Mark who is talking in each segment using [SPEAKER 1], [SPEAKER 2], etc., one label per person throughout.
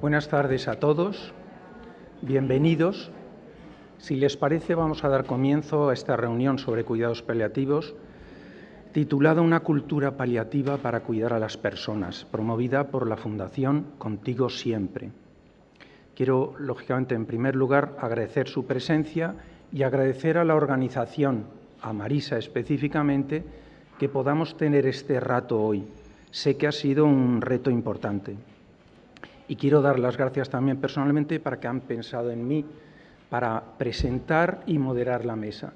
[SPEAKER 1] Buenas tardes a todos, bienvenidos. Si les parece, vamos a dar comienzo a esta reunión sobre cuidados paliativos, titulada Una cultura paliativa para cuidar a las personas, promovida por la Fundación Contigo Siempre. Quiero, lógicamente, en primer lugar, agradecer su presencia y agradecer a la organización, a Marisa específicamente, que podamos tener este rato hoy. Sé que ha sido un reto importante. Y quiero dar las gracias también personalmente para que han pensado en mí para presentar y moderar la mesa.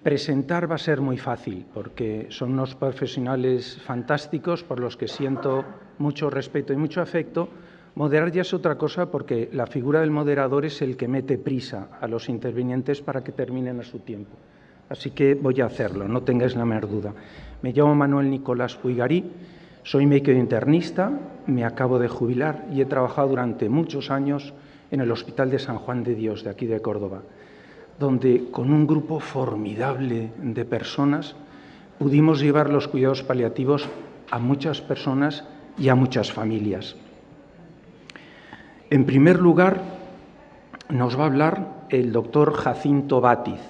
[SPEAKER 1] Presentar va a ser muy fácil porque son unos profesionales fantásticos por los que siento mucho respeto y mucho afecto. Moderar ya es otra cosa porque la figura del moderador es el que mete prisa a los intervinientes para que terminen a su tiempo. Así que voy a hacerlo, no tengáis la menor duda. Me llamo Manuel Nicolás Puigarí. Soy médico internista, me acabo de jubilar y he trabajado durante muchos años en el Hospital de San Juan de Dios, de aquí de Córdoba, donde con un grupo formidable de personas pudimos llevar los cuidados paliativos a muchas personas y a muchas familias. En primer lugar, nos va a hablar el doctor Jacinto Bátiz,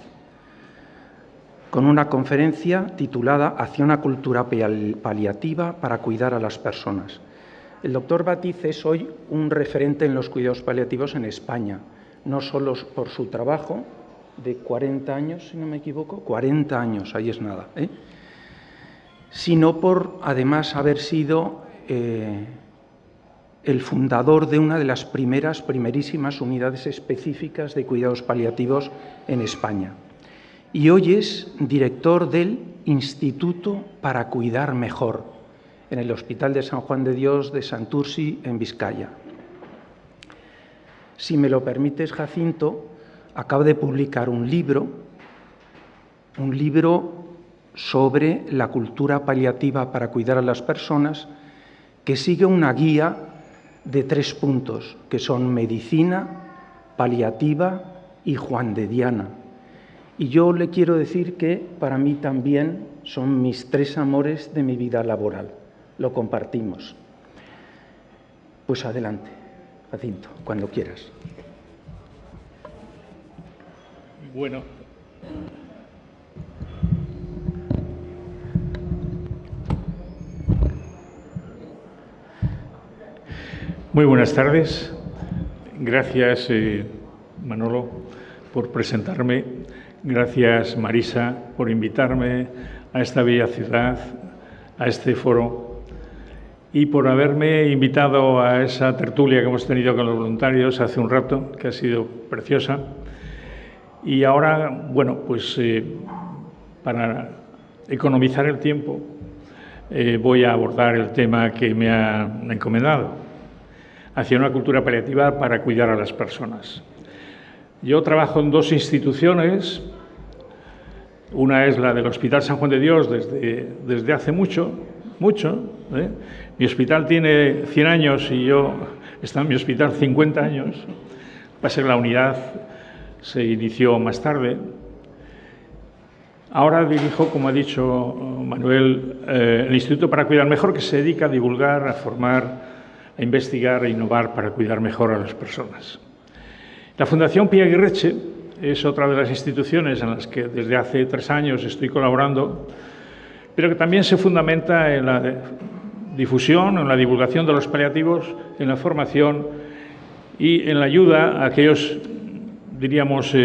[SPEAKER 1] con una conferencia titulada Hacia una cultura paliativa para cuidar a las personas. El doctor Bátiz es hoy un referente en los cuidados paliativos en España, no solo por su trabajo de 40 años, si no me equivoco, 40 años, ahí es nada, sino por, además, haber sido el fundador de una de las primerísimas unidades específicas de cuidados paliativos en España. Y hoy es director del Instituto para Cuidar Mejor, en el Hospital de San Juan de Dios de Santurci, en Vizcaya. Si me lo permites, Jacinto, acaba de publicar un libro sobre la cultura paliativa para cuidar a las personas, que sigue una guía de 3 puntos, que son medicina, paliativa y Juan de Diana. Y yo le quiero decir que para mí también son mis 3 amores de mi vida laboral. Lo compartimos. Pues adelante, Jacinto, cuando quieras.
[SPEAKER 2] Bueno. Muy buenas tardes. Gracias, Manolo, por presentarme. Gracias, Marisa, por invitarme a esta bella ciudad, a este foro y por haberme invitado a esa tertulia que hemos tenido con los voluntarios hace un rato, que ha sido preciosa. Y ahora, bueno, pues para economizar el tiempo, voy a abordar el tema que me ha encomendado, hacia una cultura paliativa para cuidar a las personas. Yo trabajo en 2 instituciones. Una es la del Hospital San Juan de Dios desde hace mucho. Mi hospital tiene 100 años y yo he estado en mi hospital 50 años. Pasa que la unidad se inició más tarde. Ahora dirijo, como ha dicho Manuel, el Instituto para Cuidar Mejor, que se dedica a divulgar, a formar, a investigar, a innovar para cuidar mejor a las personas. La Fundación Pia Aguirreche es otra de las instituciones en las que desde hace 3 años estoy colaborando, pero que también se fundamenta en la difusión, en la divulgación de los paliativos, en la formación y en la ayuda a aquellos, diríamos,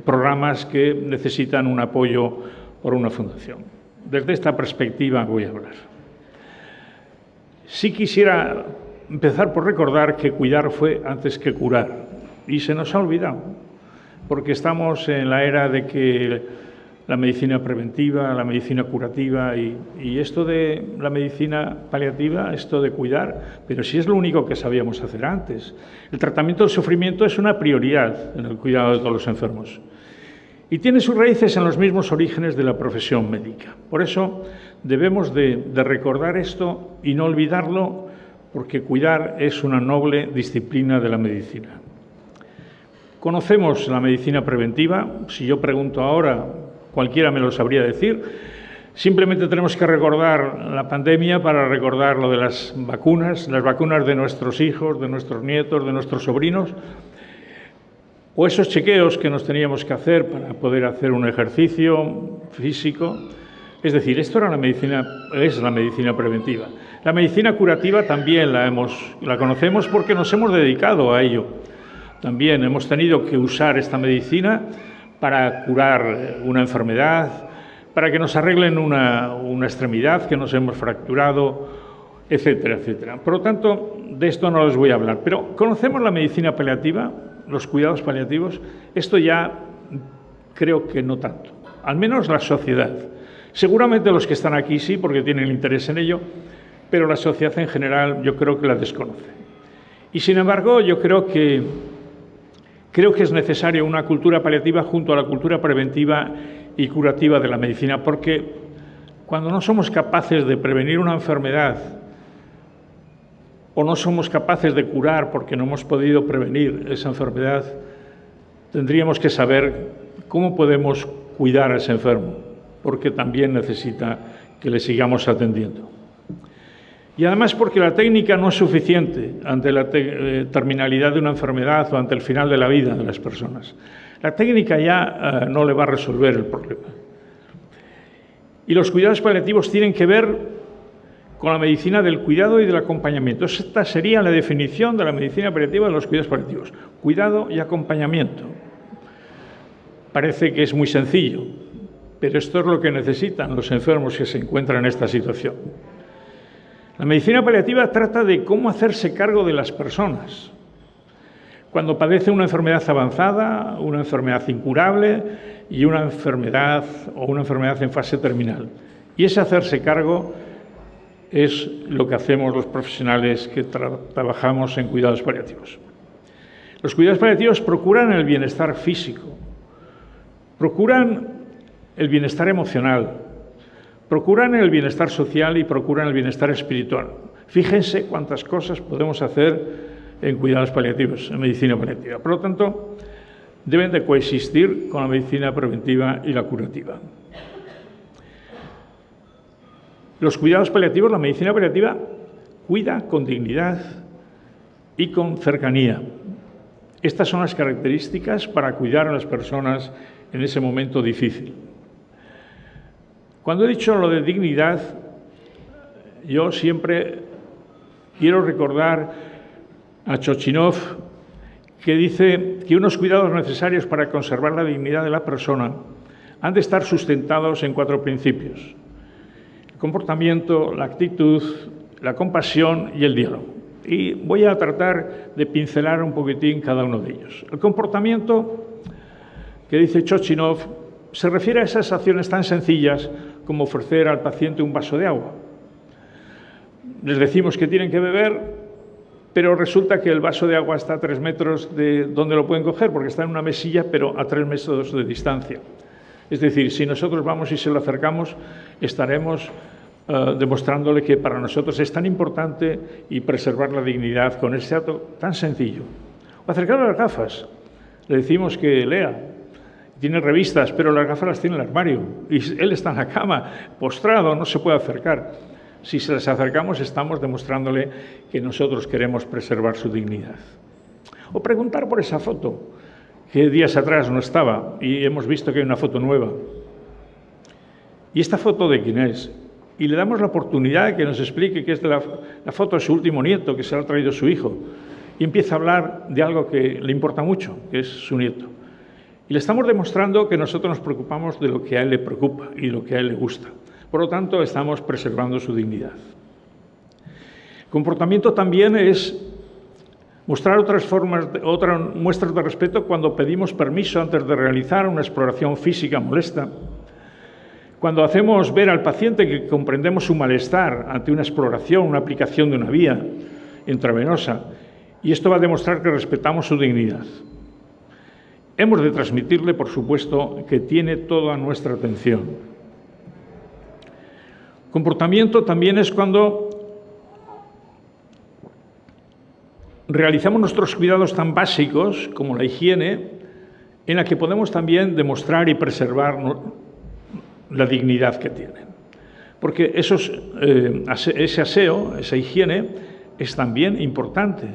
[SPEAKER 2] programas que necesitan un apoyo por una fundación. Desde esta perspectiva voy a hablar. Sí quisiera empezar por recordar que cuidar fue antes que curar. Y se nos ha olvidado, porque estamos en la era de que la medicina preventiva, la medicina curativa y esto de la medicina paliativa, esto de cuidar, pero si es lo único que sabíamos hacer antes. El tratamiento del sufrimiento es una prioridad en el cuidado de todos los enfermos y tiene sus raíces en los mismos orígenes de la profesión médica. Por eso debemos de recordar esto y no olvidarlo, porque cuidar es una noble disciplina de la medicina. Conocemos la medicina preventiva. Si yo pregunto ahora, cualquiera me lo sabría decir. Simplemente tenemos que recordar la pandemia para recordar lo de las vacunas de nuestros hijos, de nuestros nietos, de nuestros sobrinos, o esos chequeos que nos teníamos que hacer para poder hacer un ejercicio físico. Es decir, esto era es la medicina preventiva. La medicina curativa también la conocemos porque nos hemos dedicado a ello. También hemos tenido que usar esta medicina para curar una enfermedad, para que nos arreglen una extremidad que nos hemos fracturado, etcétera, etcétera. Por lo tanto, de esto no les voy a hablar. Pero conocemos la medicina paliativa, los cuidados paliativos. Esto ya creo que no tanto, al menos la sociedad. Seguramente los que están aquí sí, porque tienen interés en ello, pero la sociedad en general yo creo que la desconoce. Y sin embargo, yo creo que es necesaria una cultura paliativa junto a la cultura preventiva y curativa de la medicina, porque cuando no somos capaces de prevenir una enfermedad o no somos capaces de curar porque no hemos podido prevenir esa enfermedad, tendríamos que saber cómo podemos cuidar a ese enfermo, porque también necesita que le sigamos atendiendo. Y además porque la técnica no es suficiente ante la terminalidad de una enfermedad o ante el final de la vida de las personas. La técnica ya no le va a resolver el problema. Y los cuidados paliativos tienen que ver con la medicina del cuidado y del acompañamiento. Esta sería la definición de la medicina paliativa de los cuidados paliativos. Cuidado y acompañamiento. Parece que es muy sencillo, pero esto es lo que necesitan los enfermos que se encuentran en esta situación. La medicina paliativa trata de cómo hacerse cargo de las personas cuando padece una enfermedad avanzada, una enfermedad incurable y una enfermedad en fase terminal. Y ese hacerse cargo es lo que hacemos los profesionales que trabajamos en cuidados paliativos. Los cuidados paliativos procuran el bienestar físico, procuran el bienestar emocional, procuran el bienestar social y procuran el bienestar espiritual. Fíjense cuántas cosas podemos hacer en cuidados paliativos, en medicina paliativa. Por lo tanto, deben de coexistir con la medicina preventiva y la curativa. Los cuidados paliativos, la medicina paliativa, cuida con dignidad y con cercanía. Estas son las características para cuidar a las personas en ese momento difícil. Cuando he dicho lo de dignidad, yo siempre quiero recordar a Chochinov, que dice que unos cuidados necesarios para conservar la dignidad de la persona han de estar sustentados en 4 principios: el comportamiento, la actitud, la compasión y el diálogo. Y voy a tratar de pincelar un poquitín cada uno de ellos. El comportamiento, que dice Chochinov, se refiere a esas acciones tan sencillas como ofrecer al paciente un vaso de agua. Les decimos que tienen que beber, pero resulta que el vaso de agua está a 3 metros de donde lo pueden coger, porque está en una mesilla, pero a 3 metros de distancia. Es decir, si nosotros vamos y se lo acercamos, estaremos demostrándole que para nosotros es tan importante y preservar la dignidad con ese acto tan sencillo. O acercarle las gafas. Le decimos que lea. Tiene revistas, pero las gafas las tiene en el armario. Y él está en la cama, postrado, no se puede acercar. Si se les acercamos, estamos demostrándole que nosotros queremos preservar su dignidad. O preguntar por esa foto, que días atrás no estaba, y hemos visto que hay una foto nueva. ¿Y esta foto de quién es? Y le damos la oportunidad de que nos explique que es de la foto de su último nieto, que se la ha traído su hijo. Y empieza a hablar de algo que le importa mucho, que es su nieto. Y le estamos demostrando que nosotros nos preocupamos de lo que a él le preocupa y de lo que a él le gusta. Por lo tanto, estamos preservando su dignidad. Comportamiento también es mostrar otras muestras de respeto cuando pedimos permiso antes de realizar una exploración física molesta. Cuando hacemos ver al paciente que comprendemos su malestar ante una exploración, una aplicación de una vía intravenosa, y esto va a demostrar que respetamos su dignidad. Hemos de transmitirle, por supuesto, que tiene toda nuestra atención. Comportamiento también es cuando realizamos nuestros cuidados tan básicos como la higiene, en la que podemos también demostrar y preservar la dignidad que tienen. porque ese aseo, esa higiene, es también importante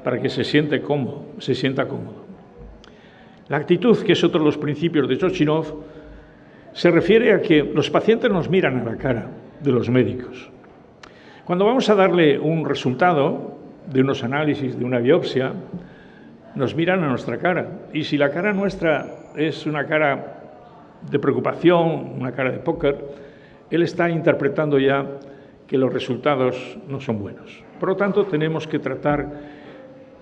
[SPEAKER 2] para que se sienta cómodo. La actitud, que es otro de los principios de Chochinov, se refiere a que los pacientes nos miran a la cara de los médicos. Cuando vamos a darle un resultado de unos análisis, de una biopsia, nos miran a nuestra cara. Y si la cara nuestra es una cara de preocupación, una cara de póker, él está interpretando ya que los resultados no son buenos. Por lo tanto, tenemos que tratar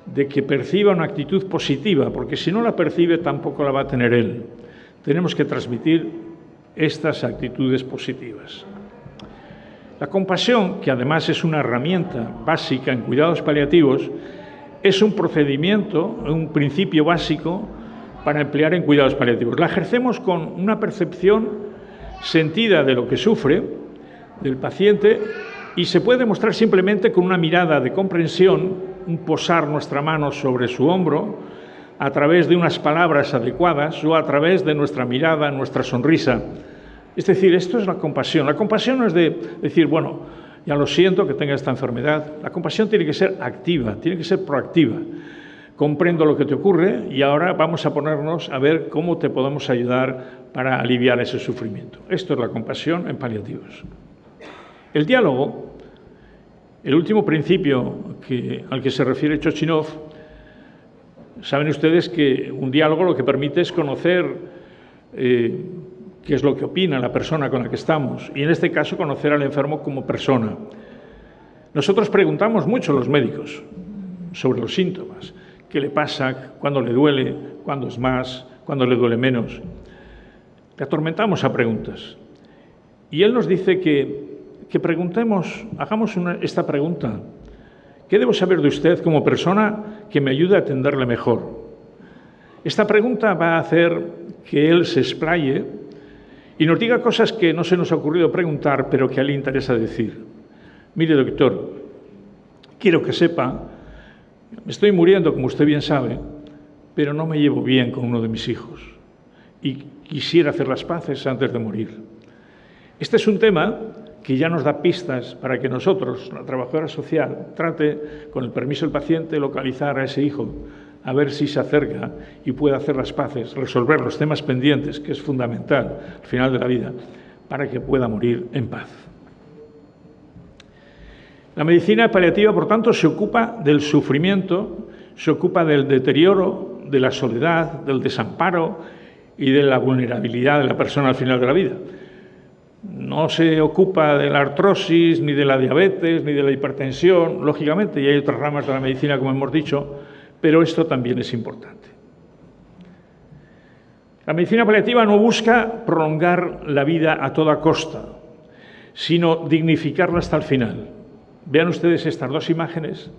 [SPEAKER 2] de que perciba una actitud positiva, porque si no la percibe tampoco la va a tener él. Tenemos que transmitir estas actitudes positivas. La compasión, que además es una herramienta básica en cuidados paliativos, es un procedimiento, un principio básico para emplear en cuidados paliativos. La ejercemos con una percepción sentida de lo que sufre del paciente y se puede demostrar simplemente con una mirada de comprensión, un posar nuestra mano sobre su hombro, a través de unas palabras adecuadas o a través de nuestra mirada, nuestra sonrisa. Es decir, esto es la compasión. La compasión no es de decir, bueno, ya lo siento que tenga esta enfermedad. La compasión tiene que ser activa, tiene que ser proactiva. Comprendo lo que te ocurre y ahora vamos a ponernos a ver cómo te podemos ayudar para aliviar ese sufrimiento. Esto es la compasión en paliativos. El diálogo, el último principio al que se refiere Chochinov, saben ustedes que un diálogo lo que permite es conocer qué es lo que opina la persona con la que estamos, y en este caso conocer al enfermo como persona. Nosotros preguntamos mucho a los médicos sobre los síntomas, qué le pasa, cuándo le duele, cuándo es más, cuándo le duele menos. Le atormentamos a preguntas. Y él nos dice que preguntemos, hagamos esta pregunta. ¿Qué debo saber de usted como persona que me ayude a atenderle mejor? Esta pregunta va a hacer que él se explaye y nos diga cosas que no se nos ha ocurrido preguntar, pero que a él le interesa decir. Mire, doctor, quiero que sepa, me estoy muriendo, como usted bien sabe, pero no me llevo bien con uno de mis hijos y quisiera hacer las paces antes de morir. Este es un tema que ya nos da pistas para que nosotros, la trabajadora social, trate, con el permiso del paciente, localizar a ese hijo, a ver si se acerca y puede hacer las paces, resolver los temas pendientes, que es fundamental al final de la vida, para que pueda morir en paz. La medicina paliativa, por tanto, se ocupa del sufrimiento, se ocupa del deterioro, de la soledad, del desamparo y de la vulnerabilidad de la persona al final de la vida. No se ocupa de la artrosis, ni de la diabetes, ni de la hipertensión, lógicamente, y hay otras ramas de la medicina, como hemos dicho, pero esto también es importante. La medicina paliativa no busca prolongar la vida a toda costa, sino dignificarla hasta el final. Vean ustedes estas dos imágenes,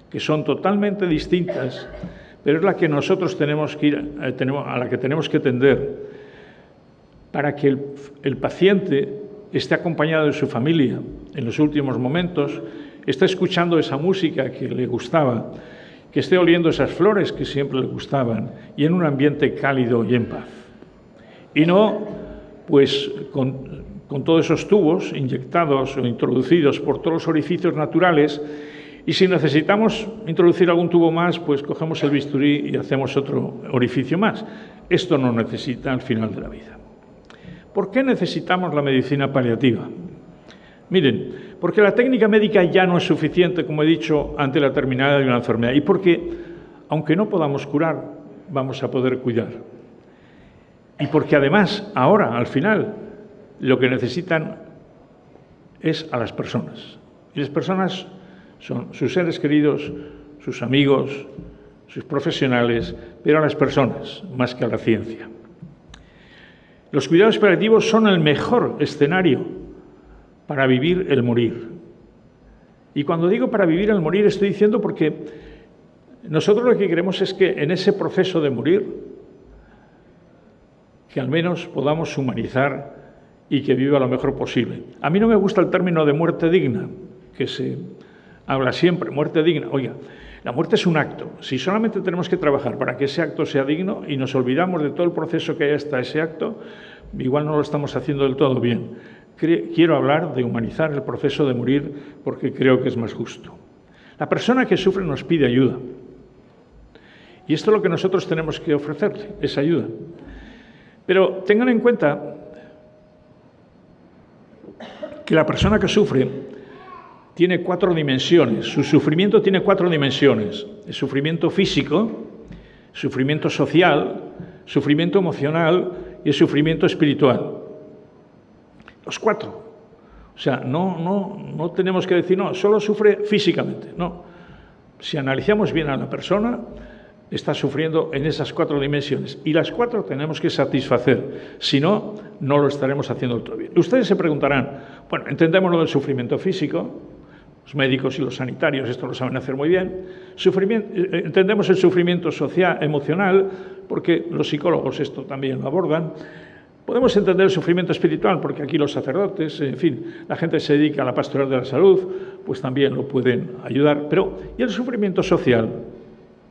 [SPEAKER 2] que son totalmente distintas, pero es la que nosotros tenemos que a la que tenemos que tender, para que el paciente esté acompañado de su familia en los últimos momentos, esté escuchando esa música que le gustaba, que esté oliendo esas flores que siempre le gustaban y en un ambiente cálido y en paz. Y no, pues, con todos esos tubos inyectados o introducidos por todos los orificios naturales, y si necesitamos introducir algún tubo más, pues cogemos el bisturí y hacemos otro orificio más. Esto no necesita al final de la vida. ¿Por qué necesitamos la medicina paliativa? Miren, porque la técnica médica ya no es suficiente, como he dicho, ante la terminada de una enfermedad, y porque, aunque no podamos curar, vamos a poder cuidar. Y porque además, ahora, al final, lo que necesitan es a las personas. Y las personas son sus seres queridos, sus amigos, sus profesionales, pero a las personas, más que a la ciencia. Los cuidados paliativos son el mejor escenario para vivir el morir. Y cuando digo para vivir el morir, estoy diciendo porque nosotros lo que queremos es que en ese proceso de morir, que al menos podamos humanizar y que viva lo mejor posible. A mí no me gusta el término de muerte digna, que se habla siempre, muerte digna. Oiga, la muerte es un acto. Si solamente tenemos que trabajar para que ese acto sea digno y nos olvidamos de todo el proceso que hay hasta ese acto, igual no lo estamos haciendo del todo bien. quiero hablar de humanizar el proceso de morir porque creo que es más justo. La persona que sufre nos pide ayuda. Y esto es lo que nosotros tenemos que ofrecerle, esa ayuda. Pero tengan en cuenta que la persona que sufre tiene 4 dimensiones. Su sufrimiento tiene 4 dimensiones. El sufrimiento físico, sufrimiento social, sufrimiento emocional y el sufrimiento espiritual. Los 4. O sea, no tenemos que decir, no, solo sufre físicamente. No. Si analizamos bien a la persona, está sufriendo en esas 4 dimensiones. Y las 4 tenemos que satisfacer. Si no, no lo estaremos haciendo todo bien. Ustedes se preguntarán, bueno, entendemos lo del sufrimiento físico, los médicos y los sanitarios esto lo saben hacer muy bien. Entendemos el sufrimiento social, emocional, porque los psicólogos esto también lo abordan. Podemos entender el sufrimiento espiritual, porque aquí los sacerdotes, en fin, la gente que se dedica a la pastoral de la salud, pues también lo pueden ayudar. Pero, ¿y el sufrimiento social?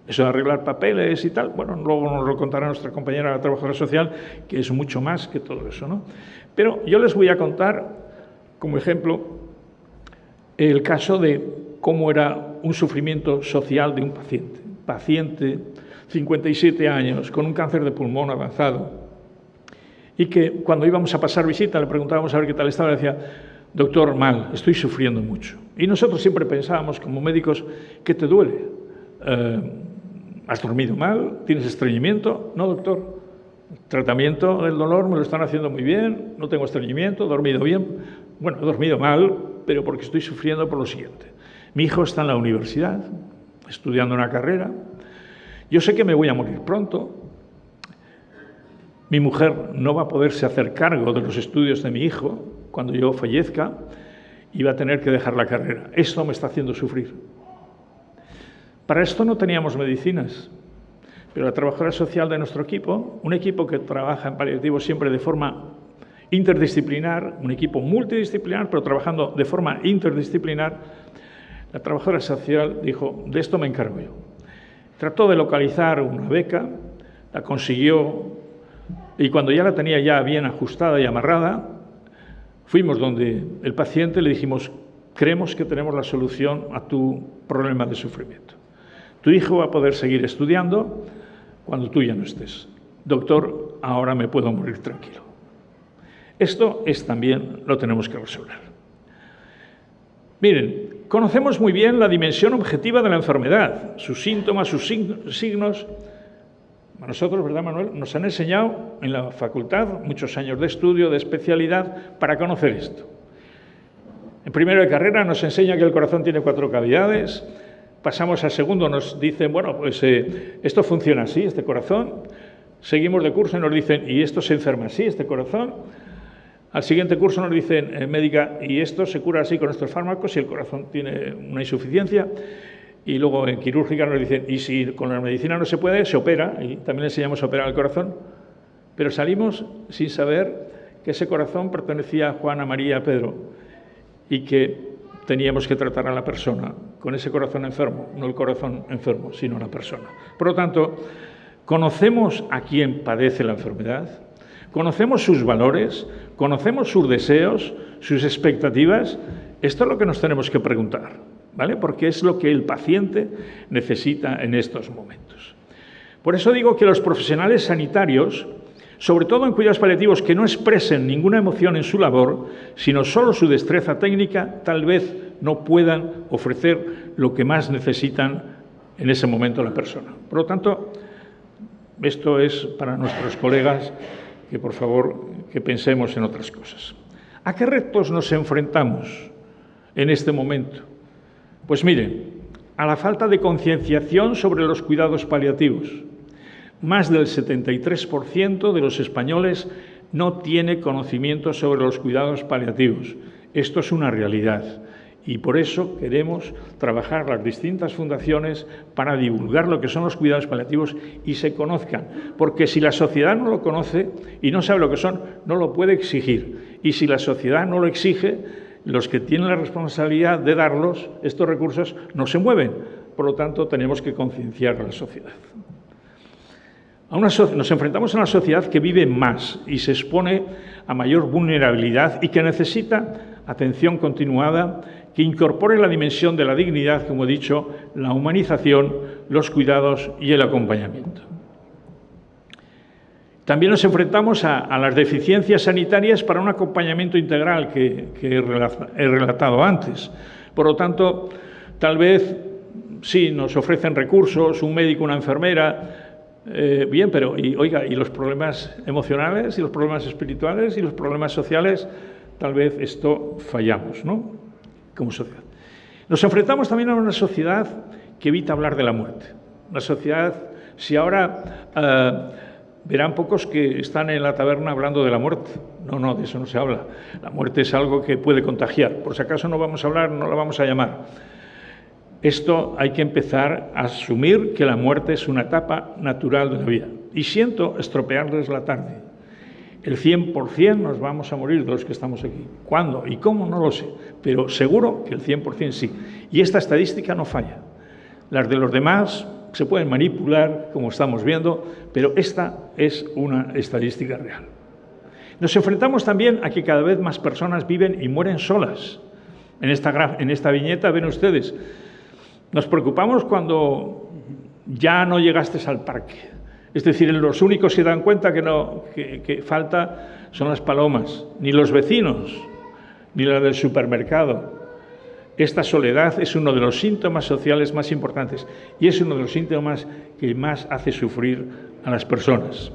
[SPEAKER 2] Eso de arreglar papeles y tal, bueno, luego nos lo contará nuestra compañera la trabajadora social, que es mucho más que todo eso, ¿no? Pero yo les voy a contar, como ejemplo, el caso de cómo era un sufrimiento social de un paciente. Paciente, 57 años, con un cáncer de pulmón avanzado, y que cuando íbamos a pasar visita le preguntábamos a ver qué tal estaba, le decía, doctor, mal, estoy sufriendo mucho. Y nosotros siempre pensábamos, como médicos, ¿qué te duele? ¿Has dormido mal? ¿Tienes estreñimiento? No, doctor. El tratamiento del dolor me lo están haciendo muy bien, no tengo estreñimiento, he dormido bien. Bueno, he dormido mal, pero porque estoy sufriendo por lo siguiente. Mi hijo está en la universidad, estudiando una carrera. Yo sé que me voy a morir pronto. Mi mujer no va a poderse hacer cargo de los estudios de mi hijo cuando yo fallezca y va a tener que dejar la carrera. Esto me está haciendo sufrir. Para esto no teníamos medicinas, pero la trabajadora social de nuestro equipo, un equipo que trabaja en paliativo siempre de forma interdisciplinar, un equipo multidisciplinar, pero trabajando de forma interdisciplinar, la trabajadora social dijo, de esto me encargo yo. Trató de localizar una beca, la consiguió, y cuando ya la tenía ya bien ajustada y amarrada, fuimos donde el paciente, le dijimos, creemos que tenemos la solución a tu problema de sufrimiento. Tu hijo va a poder seguir estudiando cuando tú ya no estés. Doctor, ahora me puedo morir tranquilo. Esto también lo tenemos que resolver. Miren, conocemos muy bien la dimensión objetiva de la enfermedad, sus síntomas, sus signos. A nosotros, ¿verdad, Manuel? Nos han enseñado en la facultad muchos años de estudio, de especialidad, para conocer esto. En primero de carrera nos enseña que el corazón tiene 4 cavidades. Pasamos al segundo, nos dicen, bueno, pues esto funciona así, este corazón. Seguimos de curso y nos dicen, y esto se enferma así, este corazón. Al siguiente curso nos dicen, médica, y esto se cura así con estos fármacos si el corazón tiene una insuficiencia. Y luego en quirúrgica nos dicen, y si con la medicina no se puede, se opera, y también le enseñamos a operar el corazón. Pero salimos sin saber que ese corazón pertenecía a Juana, María, Pedro, y que teníamos que tratar a la persona con ese corazón enfermo, no el corazón enfermo, sino la persona. Por lo tanto, conocemos a quién padece la enfermedad, conocemos sus valores, conocemos sus deseos, sus expectativas. Esto es lo que nos tenemos que preguntar, ¿vale? Porque es lo que el paciente necesita en estos momentos. Por eso digo que los profesionales sanitarios, sobre todo en cuidados paliativos, que no expresen ninguna emoción en su labor, sino solo su destreza técnica, tal vez no puedan ofrecer lo que más necesitan en ese momento la persona. Por lo tanto, esto es para nuestros colegas que, por favor, que pensemos en otras cosas. ¿A qué retos nos enfrentamos en este momento? Pues miren, a la falta de concienciación sobre los cuidados paliativos. Más del 73% de los españoles no tiene conocimiento sobre los cuidados paliativos. Esto es una realidad y por eso queremos trabajar las distintas fundaciones para divulgar lo que son los cuidados paliativos y se conozcan. Porque si la sociedad no lo conoce y no sabe lo que son, no lo puede exigir. Y si la sociedad no lo exige, los que tienen la responsabilidad de darlos, estos recursos, no se mueven. Por lo tanto, tenemos que concienciar a la sociedad. Nos enfrentamos a una sociedad que vive más y se expone a mayor vulnerabilidad y que necesita atención continuada, que incorpore la dimensión de la dignidad, como he dicho, la humanización, los cuidados y el acompañamiento. También nos enfrentamos a las deficiencias sanitarias para un acompañamiento integral que he relatado antes. Por lo tanto, tal vez sí nos ofrecen recursos, un médico, una enfermera, bien, pero ¿y los problemas emocionales y los problemas espirituales y los problemas sociales? Tal vez esto fallamos, ¿no?, como sociedad. Nos enfrentamos también a una sociedad que evita hablar de la muerte. Una sociedad, si ahora verán pocos que están en la taberna hablando de la muerte. No, de eso no se habla. La muerte es algo que puede contagiar. Por si acaso no vamos a hablar, no la vamos a llamar. Esto hay que empezar a asumir que la muerte es una etapa natural de la vida. Y siento estropearles la tarde. El 100% nos vamos a morir de los que estamos aquí. ¿Cuándo y cómo? No lo sé. Pero seguro que el 100% sí. Y esta estadística no falla. Las de los demás se pueden manipular, como estamos viendo, pero esta es una estadística real. Nos enfrentamos también a que cada vez más personas viven y mueren solas. En esta viñeta ven ustedes. Nos preocupamos cuando ya no llegaste al parque. Es decir, los únicos que dan cuenta que falta son las palomas, ni los vecinos, ni la del supermercado. Esta soledad es uno de los síntomas sociales más importantes y es uno de los síntomas que más hace sufrir a las personas.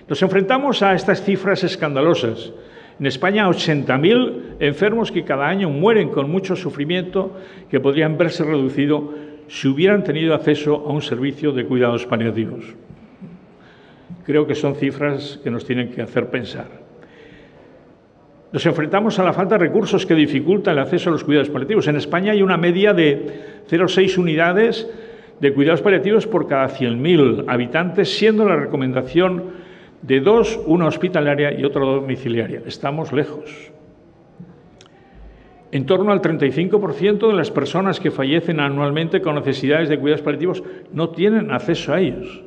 [SPEAKER 2] Nos enfrentamos a estas cifras escandalosas. En España, 80.000 enfermos que cada año mueren con mucho sufrimiento que podrían verse reducido si hubieran tenido acceso a un servicio de cuidados paliativos. Creo que son cifras que nos tienen que hacer pensar. Nos enfrentamos a la falta de recursos que dificulta el acceso a los cuidados paliativos. En España hay una media de 0,6 unidades de cuidados paliativos por cada 100.000 habitantes, siendo la recomendación de 2, una hospitalaria y otra domiciliaria. Estamos lejos. En torno al 35% de las personas que fallecen anualmente con necesidades de cuidados paliativos no tienen acceso a ellos.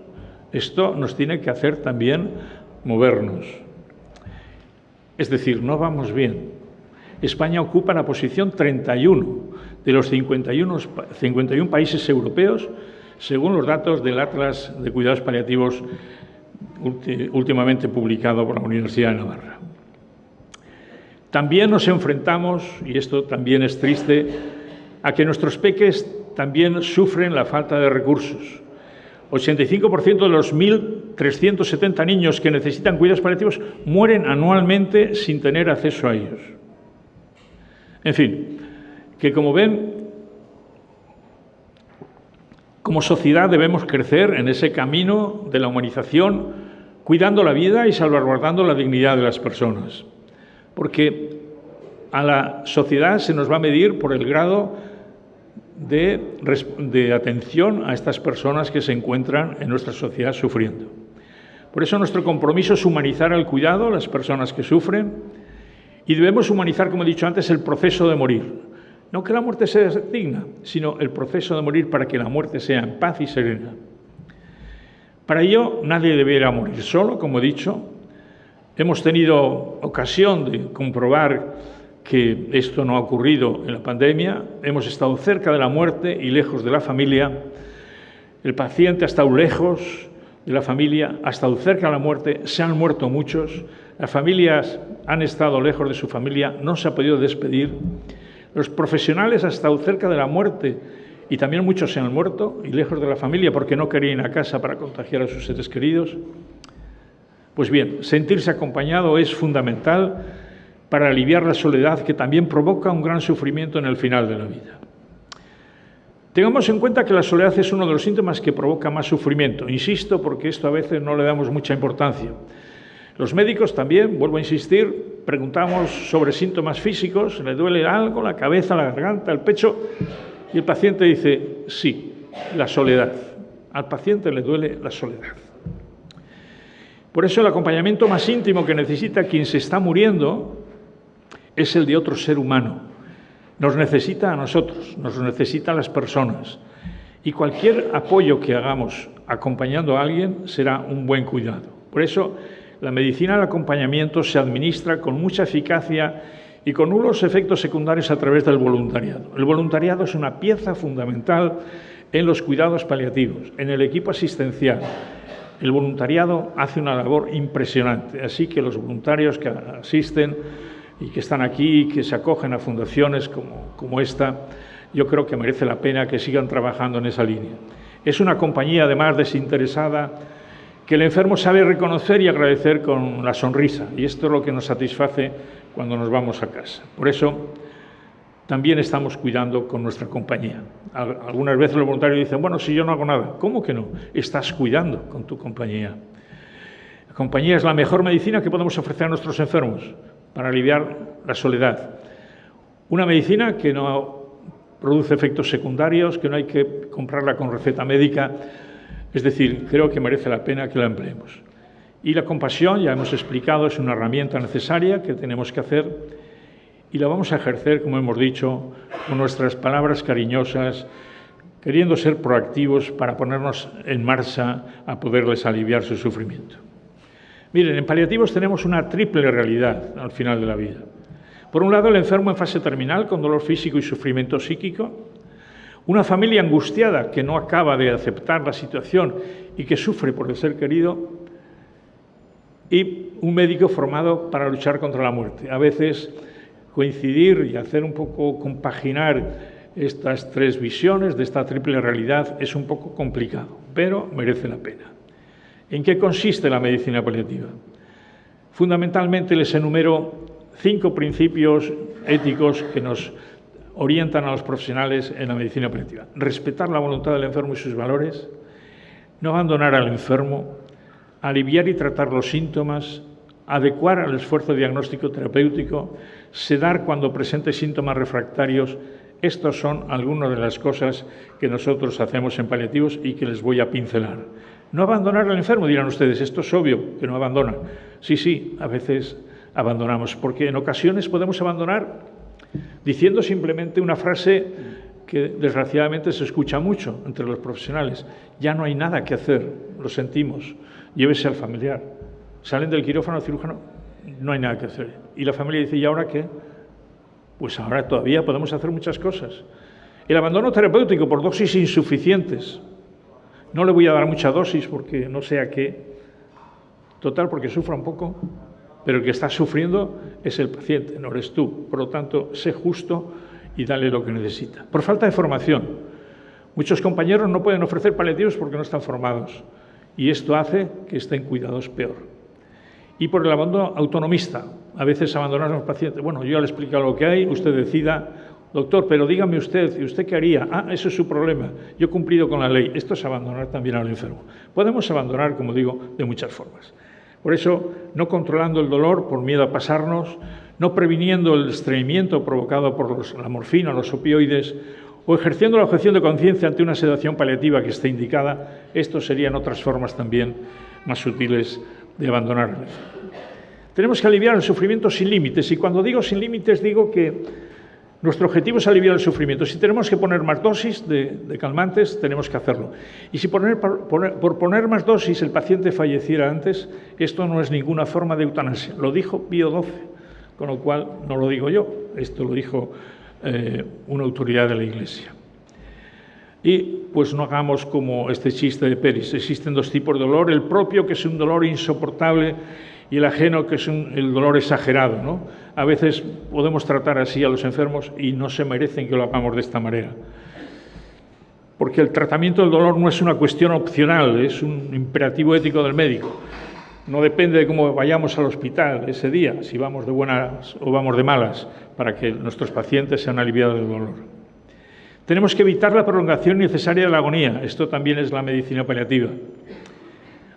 [SPEAKER 2] Esto nos tiene que hacer también movernos. Es decir, no vamos bien. España ocupa la posición 31 de los 51 países europeos, según los datos del Atlas de Cuidados Paliativos últimamente publicado por la Universidad de Navarra. También nos enfrentamos, y esto también es triste, a que nuestros peques también sufren la falta de recursos. 85% de los 1.370 niños que necesitan cuidados paliativos mueren anualmente sin tener acceso a ellos. En fin, que como ven, como sociedad debemos crecer en ese camino de la humanización, cuidando la vida y salvaguardando la dignidad de las personas. Porque a la sociedad se nos va a medir por el grado de atención a estas personas que se encuentran en nuestra sociedad sufriendo. Por eso nuestro compromiso es humanizar el cuidado a las personas que sufren y debemos humanizar, como he dicho antes, el proceso de morir. No que la muerte sea digna, sino el proceso de morir para que la muerte sea en paz y serena. Para ello, nadie debiera morir solo, como he dicho. Hemos tenido ocasión de comprobar que esto no ha ocurrido en la pandemia. Hemos estado cerca de la muerte y lejos de la familia. El paciente ha estado lejos de la familia, ha estado cerca de la muerte, se han muerto muchos. Las familias han estado lejos de su familia, no se ha podido despedir. Los profesionales han estado cerca de la muerte y también muchos se han muerto y lejos de la familia porque no querían ir a casa para contagiar a sus seres queridos. Pues bien, sentirse acompañado es fundamental para aliviar la soledad que también provoca un gran sufrimiento en el final de la vida. Tengamos en cuenta que la soledad es uno de los síntomas que provoca más sufrimiento. Insisto, porque esto a veces no le damos mucha importancia. Los médicos también, vuelvo a insistir, preguntamos sobre síntomas físicos, le duele algo, la cabeza, la garganta, el pecho, y el paciente dice, sí, la soledad. Al paciente le duele la soledad. Por eso el acompañamiento más íntimo que necesita quien se está muriendo es el de otro ser humano. Nos necesita a nosotros, nos necesita a las personas. Y cualquier apoyo que hagamos acompañando a alguien será un buen cuidado. Por eso, la medicina del acompañamiento se administra con mucha eficacia y con nulos efectos secundarios a través del voluntariado. El voluntariado es una pieza fundamental en los cuidados paliativos, en el equipo asistencial. El voluntariado hace una labor impresionante, así que los voluntarios que asisten y que están aquí, que se acogen a fundaciones como esta, yo creo que merece la pena que sigan trabajando en esa línea. Es una compañía, además, desinteresada, que el enfermo sabe reconocer y agradecer con la sonrisa, y esto es lo que nos satisface cuando nos vamos a casa. Por eso, también estamos cuidando con nuestra compañía. Algunas veces los voluntarios dicen, bueno, si yo no hago nada. ¿Cómo que no? Estás cuidando con tu compañía. La compañía es la mejor medicina que podemos ofrecer a nuestros enfermos para aliviar la soledad. Una medicina que no produce efectos secundarios, que no hay que comprarla con receta médica. Es decir, creo que merece la pena que la empleemos. Y la compasión, ya hemos explicado, es una herramienta necesaria que tenemos que hacer y la vamos a ejercer, como hemos dicho, con nuestras palabras cariñosas, queriendo ser proactivos para ponernos en marcha a poderles aliviar su sufrimiento. Miren, en paliativos tenemos una triple realidad al final de la vida. Por un lado, el enfermo en fase terminal con dolor físico y sufrimiento psíquico, una familia angustiada que no acaba de aceptar la situación y que sufre por el ser querido, y un médico formado para luchar contra la muerte. A veces coincidir y hacer un poco compaginar estas tres visiones de esta triple realidad es un poco complicado, pero merece la pena. ¿En qué consiste la medicina paliativa? Fundamentalmente les enumero 5 principios éticos que nos orientan a los profesionales en la medicina paliativa. Respetar la voluntad del enfermo y sus valores, no abandonar al enfermo, aliviar y tratar los síntomas, adecuar al esfuerzo diagnóstico terapéutico, sedar cuando presente síntomas refractarios. Estas son algunas de las cosas que nosotros hacemos en paliativos y que les voy a pincelar. No abandonar al enfermo, dirán ustedes, esto es obvio que no abandonan. Sí, a veces abandonamos, porque en ocasiones podemos abandonar diciendo simplemente una frase que desgraciadamente se escucha mucho entre los profesionales. Ya no hay nada que hacer, lo sentimos, llévese al familiar. Salen del quirófano al cirujano, no hay nada que hacer. Y la familia dice, ¿y ahora qué? Pues ahora todavía podemos hacer muchas cosas. El abandono terapéutico por dosis insuficientes. No le voy a dar mucha dosis porque no sé a qué. Total, porque sufra un poco. Pero el que está sufriendo es el paciente, no eres tú. Por lo tanto, sé justo y dale lo que necesita. Por falta de formación. Muchos compañeros no pueden ofrecer paliativos porque no están formados. Y esto hace que estén cuidados peor. Y por el abandono autonomista. A veces abandonar a los pacientes. Bueno, yo ya le he explicado lo que hay, usted decida. Doctor, pero dígame usted, ¿y usted qué haría? Ah, eso es su problema. Yo he cumplido con la ley. Esto es abandonar también al enfermo. Podemos abandonar, como digo, de muchas formas. Por eso, no controlando el dolor por miedo a pasarnos, no previniendo el estreñimiento provocado por la morfina, los opioides, o ejerciendo la objeción de conciencia ante una sedación paliativa que esté indicada. Estos serían otras formas también más sutiles de abandonar al enfermo. Tenemos que aliviar el sufrimiento sin límites, y cuando digo sin límites digo que nuestro objetivo es aliviar el sufrimiento. Si tenemos que poner más dosis de calmantes, tenemos que hacerlo. Y si por poner más dosis el paciente falleciera antes, esto no es ninguna forma de eutanasia. Lo dijo Pío XII, con lo cual no lo digo yo, esto lo dijo una autoridad de la Iglesia. Y pues no hagamos como este chiste de Peris. Existen 2 tipos de dolor, el propio, que es un dolor insoportable, y el ajeno, que es el dolor exagerado, ¿no? A veces podemos tratar así a los enfermos y no se merecen que lo hagamos de esta manera. Porque el tratamiento del dolor no es una cuestión opcional, es un imperativo ético del médico. No depende de cómo vayamos al hospital ese día, si vamos de buenas o vamos de malas, para que nuestros pacientes sean aliviados del dolor. Tenemos que evitar la prolongación innecesaria de la agonía. Esto también es la medicina paliativa.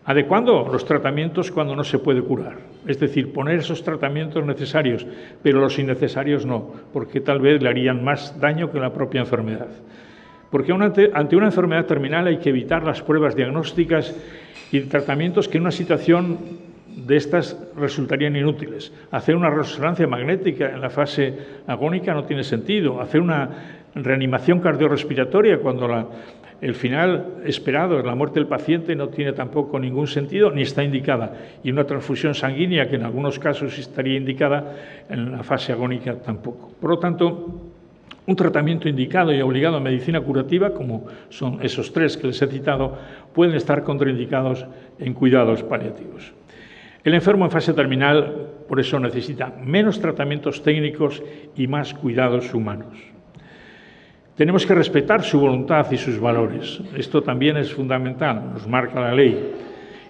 [SPEAKER 2] Adecuando los tratamientos cuando no se puede curar. Es decir, poner esos tratamientos necesarios, pero los innecesarios no, porque tal vez le harían más daño que la propia enfermedad. Porque ante una enfermedad terminal hay que evitar las pruebas diagnósticas y tratamientos que en una situación de estas resultarían inútiles. Hacer una resonancia magnética en la fase agónica no tiene sentido. Hacer una reanimación cardiorrespiratoria cuando el final esperado, la muerte del paciente, no tiene tampoco ningún sentido ni está indicada. Y una transfusión sanguínea, que en algunos casos estaría indicada, en la fase agónica tampoco. Por lo tanto, un tratamiento indicado y obligado en medicina curativa, como son esos 3 que les he citado, pueden estar contraindicados en cuidados paliativos. El enfermo en fase terminal, por eso, necesita menos tratamientos técnicos y más cuidados humanos. Tenemos que respetar su voluntad y sus valores. Esto también es fundamental, nos marca la ley.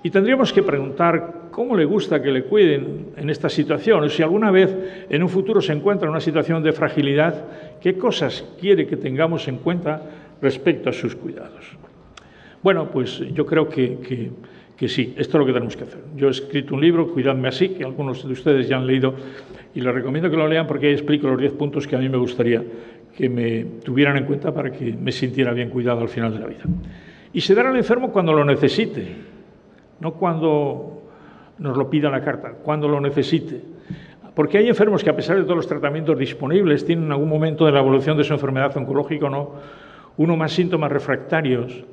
[SPEAKER 2] Y tendríamos que preguntar cómo le gusta que le cuiden en esta situación, o si alguna vez en un futuro se encuentra en una situación de fragilidad, qué cosas quiere que tengamos en cuenta respecto a sus cuidados. Bueno, pues yo creo que sí, esto es lo que tenemos que hacer. Yo he escrito un libro, Cuidadme así, que algunos de ustedes ya han leído, y les recomiendo que lo lean porque ahí explico los 10 puntos que a mí me gustaría que me tuvieran en cuenta para que me sintiera bien cuidado al final de la vida. Y se dará al enfermo cuando lo necesite, no cuando nos lo pida la carta, cuando lo necesite. Porque hay enfermos que, a pesar de todos los tratamientos disponibles, tienen en algún momento de la evolución de su enfermedad oncológica o no, uno más síntomas refractarios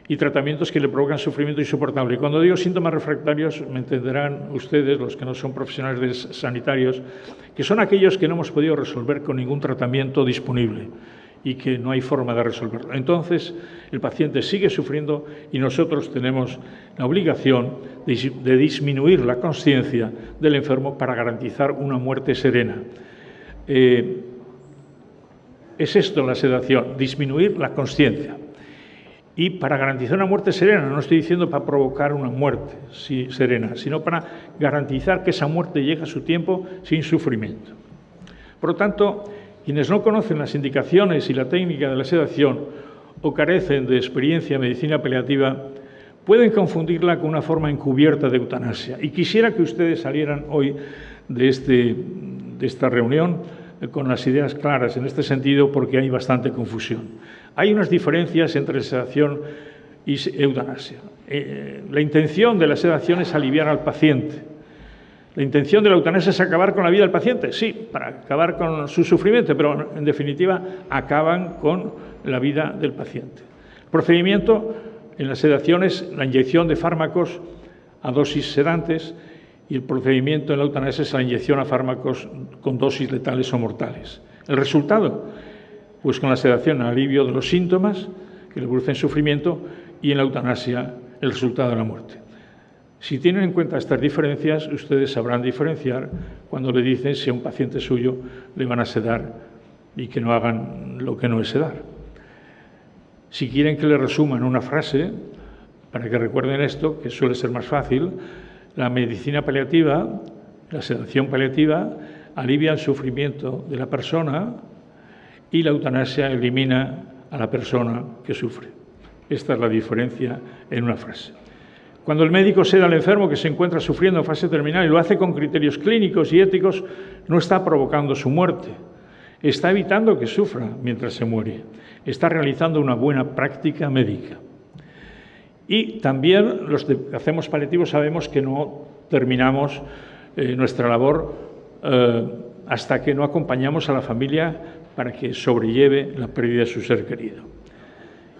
[SPEAKER 2] y tratamientos que le provocan sufrimiento insoportable. Y cuando digo síntomas refractarios, me entenderán ustedes, los que no son profesionales sanitarios, que son aquellos que no hemos podido resolver con ningún tratamiento disponible y que no hay forma de resolverlo. Entonces, el paciente sigue sufriendo y nosotros tenemos la obligación de disminuir la consciencia del enfermo para garantizar una muerte serena. Es esto la sedación, disminuir la consciencia. Y para garantizar una muerte serena, no estoy diciendo para provocar una muerte serena, sino para garantizar que esa muerte llegue a su tiempo sin sufrimiento. Por lo tanto, quienes no conocen las indicaciones y la técnica de la sedación o carecen de experiencia en medicina paliativa, pueden confundirla con una forma encubierta de eutanasia. Y quisiera que ustedes salieran hoy de esta reunión con las ideas claras en este sentido, porque hay bastante confusión. Hay unas diferencias entre sedación y eutanasia. La intención de la sedación es aliviar al paciente. ¿La intención de la eutanasia es acabar con la vida del paciente? Sí, para acabar con su sufrimiento, pero en definitiva acaban con la vida del paciente. El procedimiento en la sedación es la inyección de fármacos a dosis sedantes y el procedimiento en la eutanasia es la inyección a fármacos con dosis letales o mortales. ¿El resultado? Pues con la sedación, alivio de los síntomas que le producen sufrimiento, y en la eutanasia el resultado de la muerte. Si tienen en cuenta estas diferencias, ustedes sabrán diferenciar cuando le dicen si a un paciente suyo le van a sedar y que no hagan lo que no es sedar. Si quieren que le resuma en una frase, para que recuerden esto, que suele ser más fácil, la medicina paliativa, la sedación paliativa, alivia el sufrimiento de la persona y la eutanasia elimina a la persona que sufre. Esta es la diferencia en una frase. Cuando el médico seda al enfermo que se encuentra sufriendo en fase terminal y lo hace con criterios clínicos y éticos, no está provocando su muerte, está evitando que sufra mientras se muere, está realizando una buena práctica médica. Y también los que hacemos paliativos sabemos que no terminamos nuestra labor hasta que no acompañamos a la familia para que sobrelleve la pérdida de su ser querido.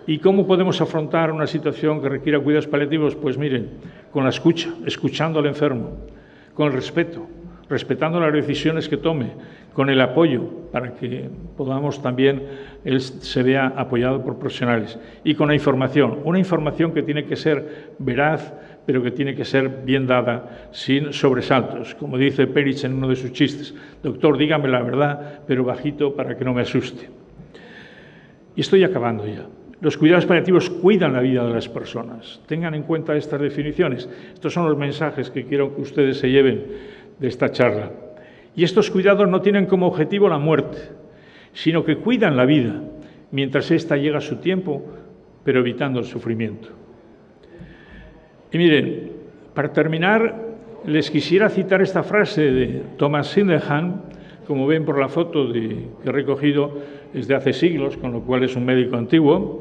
[SPEAKER 2] ¿Y cómo podemos afrontar una situación que requiera cuidados paliativos? Pues miren, con la escucha, escuchando al enfermo, con el respeto, respetando las decisiones que tome, con el apoyo para que podamos también, él se vea apoyado por profesionales, y con la información, una información que tiene que ser veraz, pero que tiene que ser bien dada, sin sobresaltos. Como dice Perich en uno de sus chistes, doctor, dígame la verdad, pero bajito para que no me asuste. Y estoy acabando ya. Los cuidados paliativos cuidan la vida de las personas. Tengan en cuenta estas definiciones. Estos son los mensajes que quiero que ustedes se lleven de esta charla. Y estos cuidados no tienen como objetivo la muerte, sino que cuidan la vida mientras ésta llega a su tiempo, pero evitando el sufrimiento. Y miren, para terminar, les quisiera citar esta frase de Thomas Sydenham, como ven por la foto que he recogido, es de hace siglos, con lo cual es un médico antiguo,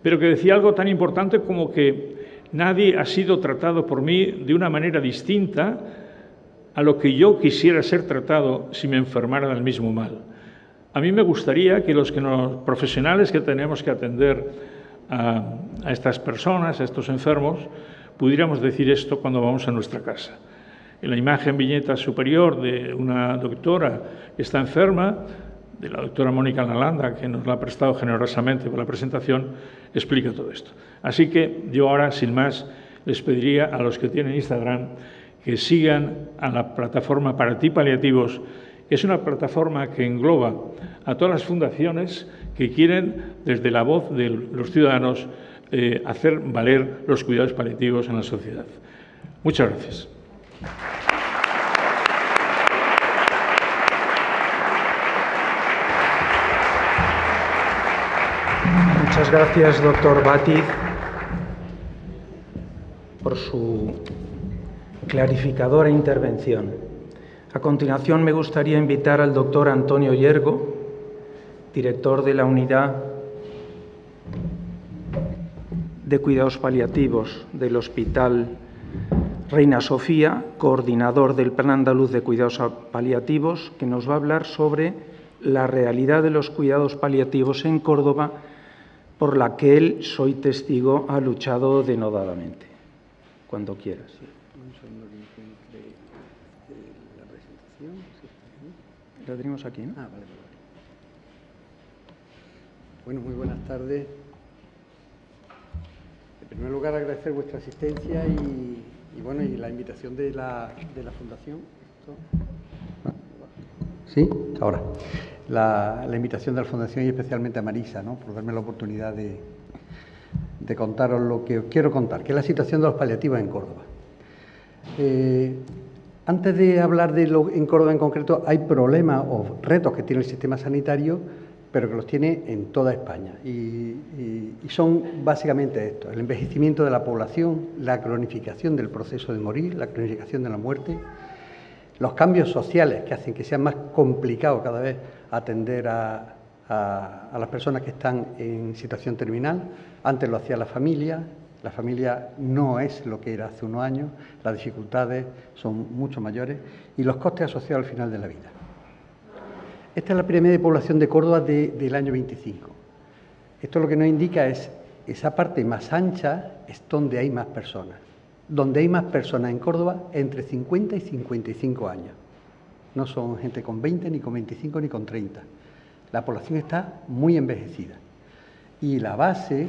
[SPEAKER 2] pero que decía algo tan importante como que nadie ha sido tratado por mí de una manera distinta a lo que yo quisiera ser tratado si me enfermara del mismo mal. A mí me gustaría que los profesionales que tenemos que atender a estas personas, a estos enfermos, pudiéramos decir esto cuando vamos a nuestra casa. En la imagen viñeta superior de una doctora que está enferma, de la doctora Mónica Lalanda, que nos la ha prestado generosamente para la presentación, explica todo esto. Así que yo ahora, sin más, les pediría a los que tienen Instagram que sigan a la plataforma Para Ti Paliativos, que es una plataforma que engloba a todas las fundaciones que quieren, desde la voz de los ciudadanos, hacer valer los cuidados paliativos en la sociedad. Muchas gracias.
[SPEAKER 1] Muchas gracias, doctor Bátiz, por su clarificadora intervención. A continuación, me gustaría invitar al doctor Antonio Yergo, director de la Unidad de Cuidados Paliativos del Hospital Reina Sofía, coordinador del Plan Andaluz de Cuidados Paliativos, que nos va a hablar sobre la realidad de los cuidados paliativos en Córdoba, por la que él, soy testigo, ha luchado denodadamente. Cuando quieras.
[SPEAKER 3] Un segundo que encuentre la presentación.
[SPEAKER 1] La tenemos aquí, ¿no?
[SPEAKER 3] Vale. Bueno, muy buenas tardes. En primer lugar, agradecer vuestra asistencia y la invitación de la Fundación. ¿Sí? Ahora. La invitación de la Fundación y especialmente a Marisa, ¿no?, por darme la oportunidad de contaros lo que os quiero contar, que es la situación de los paliativos en Córdoba. Antes de hablar de en Córdoba en concreto, hay problemas o retos que tiene el sistema sanitario, pero que los tiene en toda España. Y son básicamente estos: el envejecimiento de la población, la cronificación del proceso de morir, la cronificación de la muerte, los cambios sociales que hacen que sea más complicado cada vez atender a las personas que están en situación terminal. Antes lo hacía la familia no es lo que era hace unos años, las dificultades son mucho mayores y los costes asociados al final de la vida. Esta es la pirámide de población de Córdoba del año 25. Esto lo que nos indica es esa parte más ancha es donde hay más personas. Donde hay más personas en Córdoba entre 50 y 55 años. No son gente con 20, ni con 25, ni con 30. La población está muy envejecida. Y la base,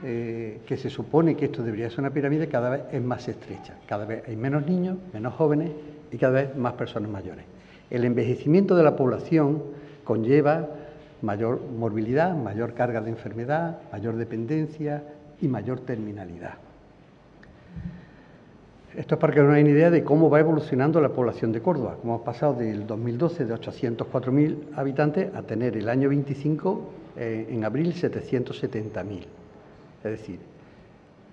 [SPEAKER 3] que se supone que esto debería ser una pirámide, cada vez es más estrecha. Cada vez hay menos niños, menos jóvenes y cada vez más personas mayores. El envejecimiento de la población conlleva mayor morbilidad, mayor carga de enfermedad, mayor dependencia y mayor terminalidad. Esto es para que nos den una idea de cómo va evolucionando la población de Córdoba. Como hemos pasado del 2012 de 804.000 habitantes a tener el año 25, en abril, 770.000. Es decir,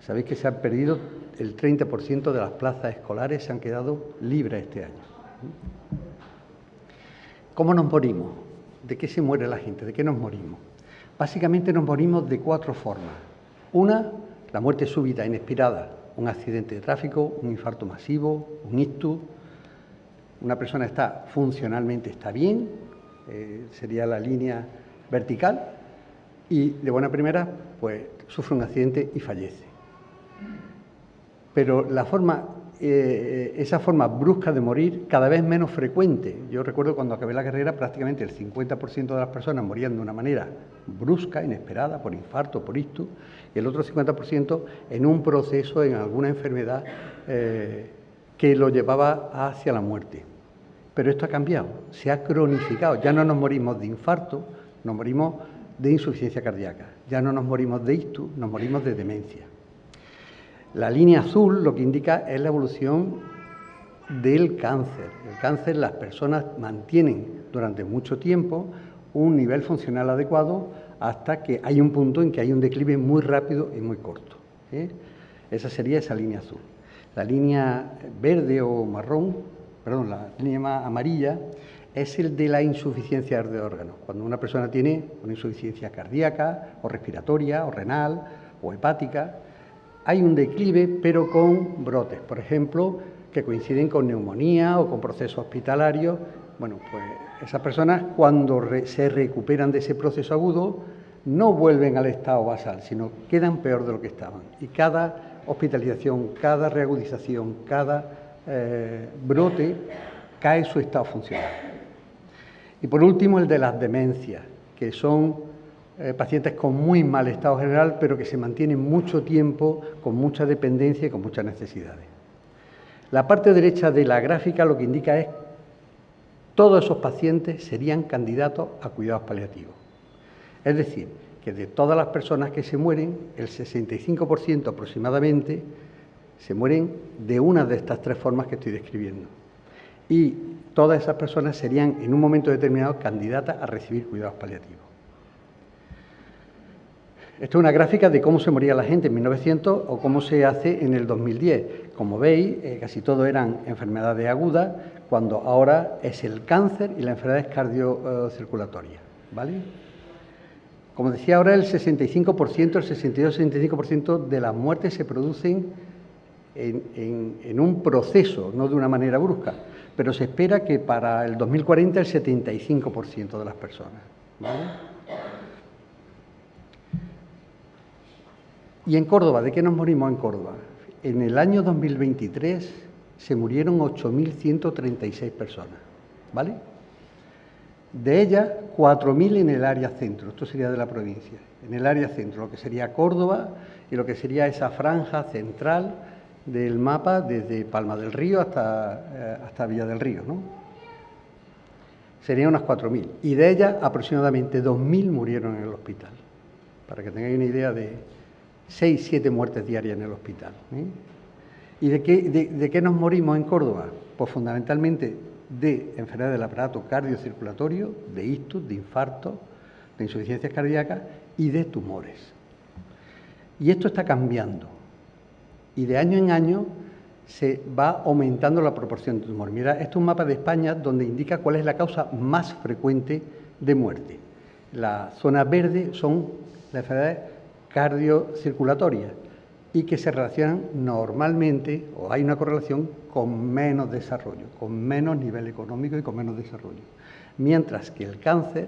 [SPEAKER 3] sabéis que se han perdido el 30% de las plazas escolares, se han quedado libres este año. ¿Cómo nos morimos? ¿De qué se muere la gente? ¿De qué nos morimos? Básicamente nos morimos de 4 formas. Una, la muerte súbita, inesperada. Un accidente de tráfico, un infarto masivo, un ictus. Una persona funcionalmente está bien, sería la línea vertical, y de buena primera pues sufre un accidente y fallece. Pero esa forma brusca de morir cada vez menos frecuente. Yo recuerdo cuando acabé la carrera, prácticamente el 50% de las personas morían de una manera brusca, inesperada, por infarto, por ictus, y el otro 50% en un proceso, en alguna enfermedad que lo llevaba hacia la muerte. Pero esto ha cambiado, se ha cronificado. Ya no nos morimos de infarto, nos morimos de insuficiencia cardíaca. Ya no nos morimos de ictus, nos morimos de demencia. La línea azul lo que indica es la evolución del cáncer. El cáncer, las personas mantienen durante mucho tiempo un nivel funcional adecuado hasta que hay un punto en que hay un declive muy rápido y muy corto. Esa sería esa línea azul. La línea verde o marrón, perdón, la línea más amarilla, es el de la insuficiencia de órganos. Cuando una persona tiene una insuficiencia cardíaca, o respiratoria, o renal, o hepática, hay un declive, pero con brotes, por ejemplo, que coinciden con neumonía o con procesos hospitalarios. Bueno, pues esas personas, cuando se recuperan de ese proceso agudo, no vuelven al estado basal, sino quedan peor de lo que estaban. Y cada hospitalización, cada reagudización, cada brote, cae su estado funcional. Y por último, el de las demencias, que son pacientes con muy mal estado general, pero que se mantienen mucho tiempo con mucha dependencia y con muchas necesidades. La parte derecha de la gráfica lo que indica es que todos esos pacientes serían candidatos a cuidados paliativos. Es decir, que de todas las personas que se mueren, el 65% aproximadamente se mueren de una de estas tres formas que estoy describiendo. Y todas esas personas serían en un momento determinado candidatas a recibir cuidados paliativos. Esto es una gráfica de cómo se moría la gente en 1900 o cómo se hace en el 2010. Como veis, casi todo eran enfermedades agudas, cuando ahora es el cáncer y las enfermedades cardiocirculatorias, ¿vale? Como decía ahora, el 65%, el 62-65% de las muertes se producen en un proceso, no de una manera brusca, pero se espera que para el 2040 el 75% de las personas, ¿vale? Y en Córdoba, ¿de qué nos morimos en Córdoba? En el año 2023 se murieron 8.136 personas, ¿vale? De ellas, 4.000 en el área centro, esto sería de la provincia, en el área centro, lo que sería Córdoba y lo que sería esa franja central del mapa desde Palma del Río hasta Villa del Río, ¿no? Serían unas 4.000. Y de ellas, aproximadamente 2.000 murieron en el hospital, para que tengáis una idea de 6-7 muertes diarias en el hospital, ¿eh? ¿Y de qué nos morimos en Córdoba? Pues fundamentalmente de enfermedades del aparato cardiocirculatorio, de ictus, de infartos, de insuficiencias cardíacas y de tumores. Y esto está cambiando. Y de año en año se va aumentando la proporción de tumores. Mira, esto es un mapa de España donde indica cuál es la causa más frecuente de muerte. La zona verde son las enfermedades cardiocirculatorias y que se relacionan normalmente, o hay una correlación, con menos desarrollo, con menos nivel económico y con menos desarrollo. Mientras que el cáncer,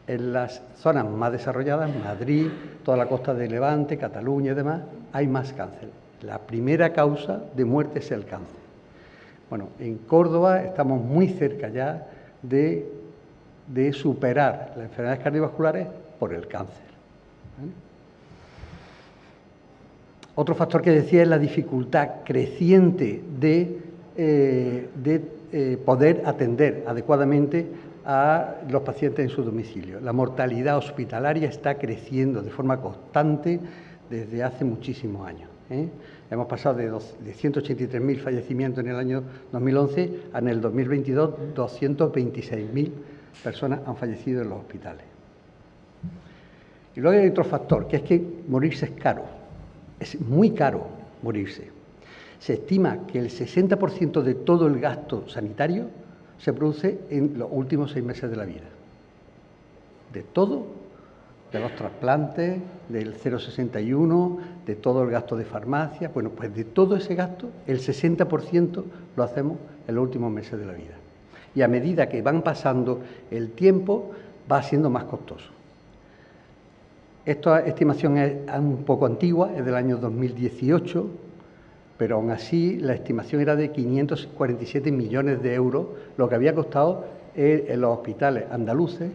[SPEAKER 3] en las zonas más desarrolladas, Madrid, toda la costa de Levante, Cataluña y demás, hay más cáncer. La primera causa de muerte es el cáncer. Bueno, en Córdoba estamos muy cerca ya de superar las enfermedades cardiovasculares por el cáncer, ¿eh? Otro factor que decía es la dificultad creciente de poder atender adecuadamente a los pacientes en su domicilio. La mortalidad hospitalaria está creciendo de forma constante desde hace muchísimos años, ¿eh? Hemos pasado de 183.000 fallecimientos en el año 2011 a en el 2022 226.000 personas han fallecido en los hospitales. Y luego hay otro factor, que es que morirse es caro. Es muy caro morirse. Se estima que el 60% de todo el gasto sanitario se produce en los últimos 6 meses de la vida. De todo, de los trasplantes, del 0,61, de todo el gasto de farmacia. Bueno, pues de todo ese gasto, el 60% lo hacemos en los últimos meses de la vida. Y a medida que van pasando el tiempo, va siendo más costoso. Esta estimación es un poco antigua, es del año 2018, pero aún así la estimación era de 547 millones de euros, lo que había costado en los hospitales andaluces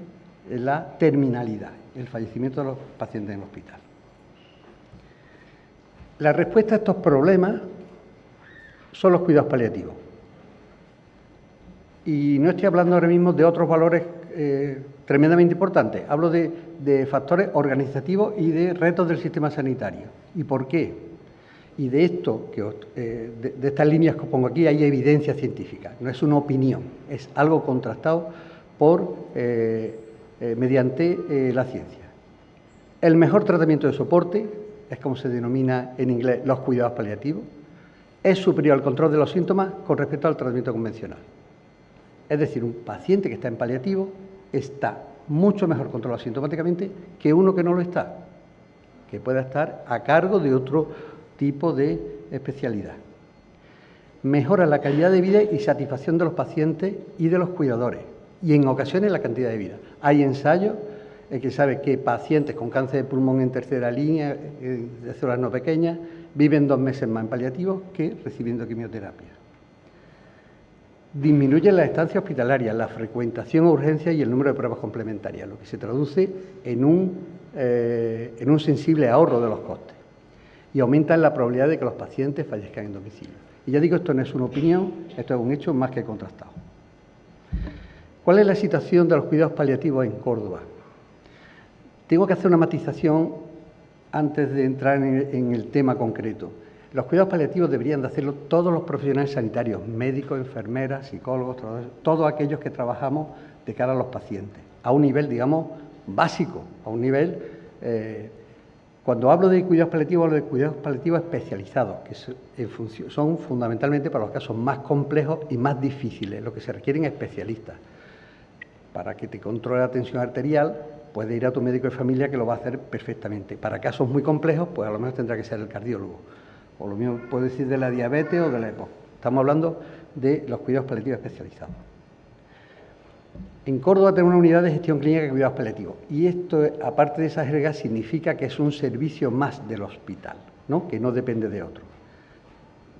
[SPEAKER 3] la terminalidad, el fallecimiento de los pacientes en el hospital. La respuesta a estos problemas son los cuidados paliativos. Y no estoy hablando ahora mismo de otros valores tremendamente importantes. Hablo de factores organizativos y de retos del sistema sanitario. ¿Y por qué? Y de esto, de estas líneas que pongo aquí, hay evidencia científica. No es una opinión, es algo contrastado mediante la ciencia. El mejor tratamiento de soporte, es como se denomina en inglés los cuidados paliativos, es superior al control de los síntomas con respecto al tratamiento convencional. Es decir, un paciente que está en paliativo está mucho mejor controlado sintomáticamente que uno que no lo está, que pueda estar a cargo de otro tipo de especialidad. Mejora la calidad de vida y satisfacción de los pacientes y de los cuidadores, y en ocasiones la cantidad de vida. Hay ensayos el que sabe que pacientes con cáncer de pulmón en tercera línea, de células no pequeñas, viven 2 meses más en paliativos que recibiendo quimioterapia. Disminuye la estancia hospitalaria, la frecuentación a urgencias y el número de pruebas complementarias, lo que se traduce en un sensible ahorro de los costes. Y aumenta la probabilidad de que los pacientes fallezcan en domicilio. Y ya digo, esto no es una opinión, esto es un hecho más que contrastado. ¿Cuál es la situación de los cuidados paliativos en Córdoba? Tengo que hacer una matización antes de entrar en el tema concreto. Los cuidados paliativos deberían de hacerlo todos los profesionales sanitarios, médicos, enfermeras, psicólogos, todos aquellos que trabajamos de cara a los pacientes, a un nivel, digamos, básico, a un nivel... Cuando hablo de cuidados paliativos, hablo de cuidados paliativos especializados, que son fundamentalmente para los casos más complejos y más difíciles, lo que se requieren especialistas. Para que te controle la tensión arterial, puedes ir a tu médico de familia que lo va a hacer perfectamente. Para casos muy complejos, pues a lo mejor tendrá que ser el cardiólogo. O lo mismo puedo decir de la diabetes o de la EPOC. Estamos hablando de los cuidados paliativos especializados. En Córdoba tenemos una unidad de gestión clínica de cuidados paliativos. Y esto, aparte de esa jerga, significa que es un servicio más del hospital, ¿no? Que no depende de otro.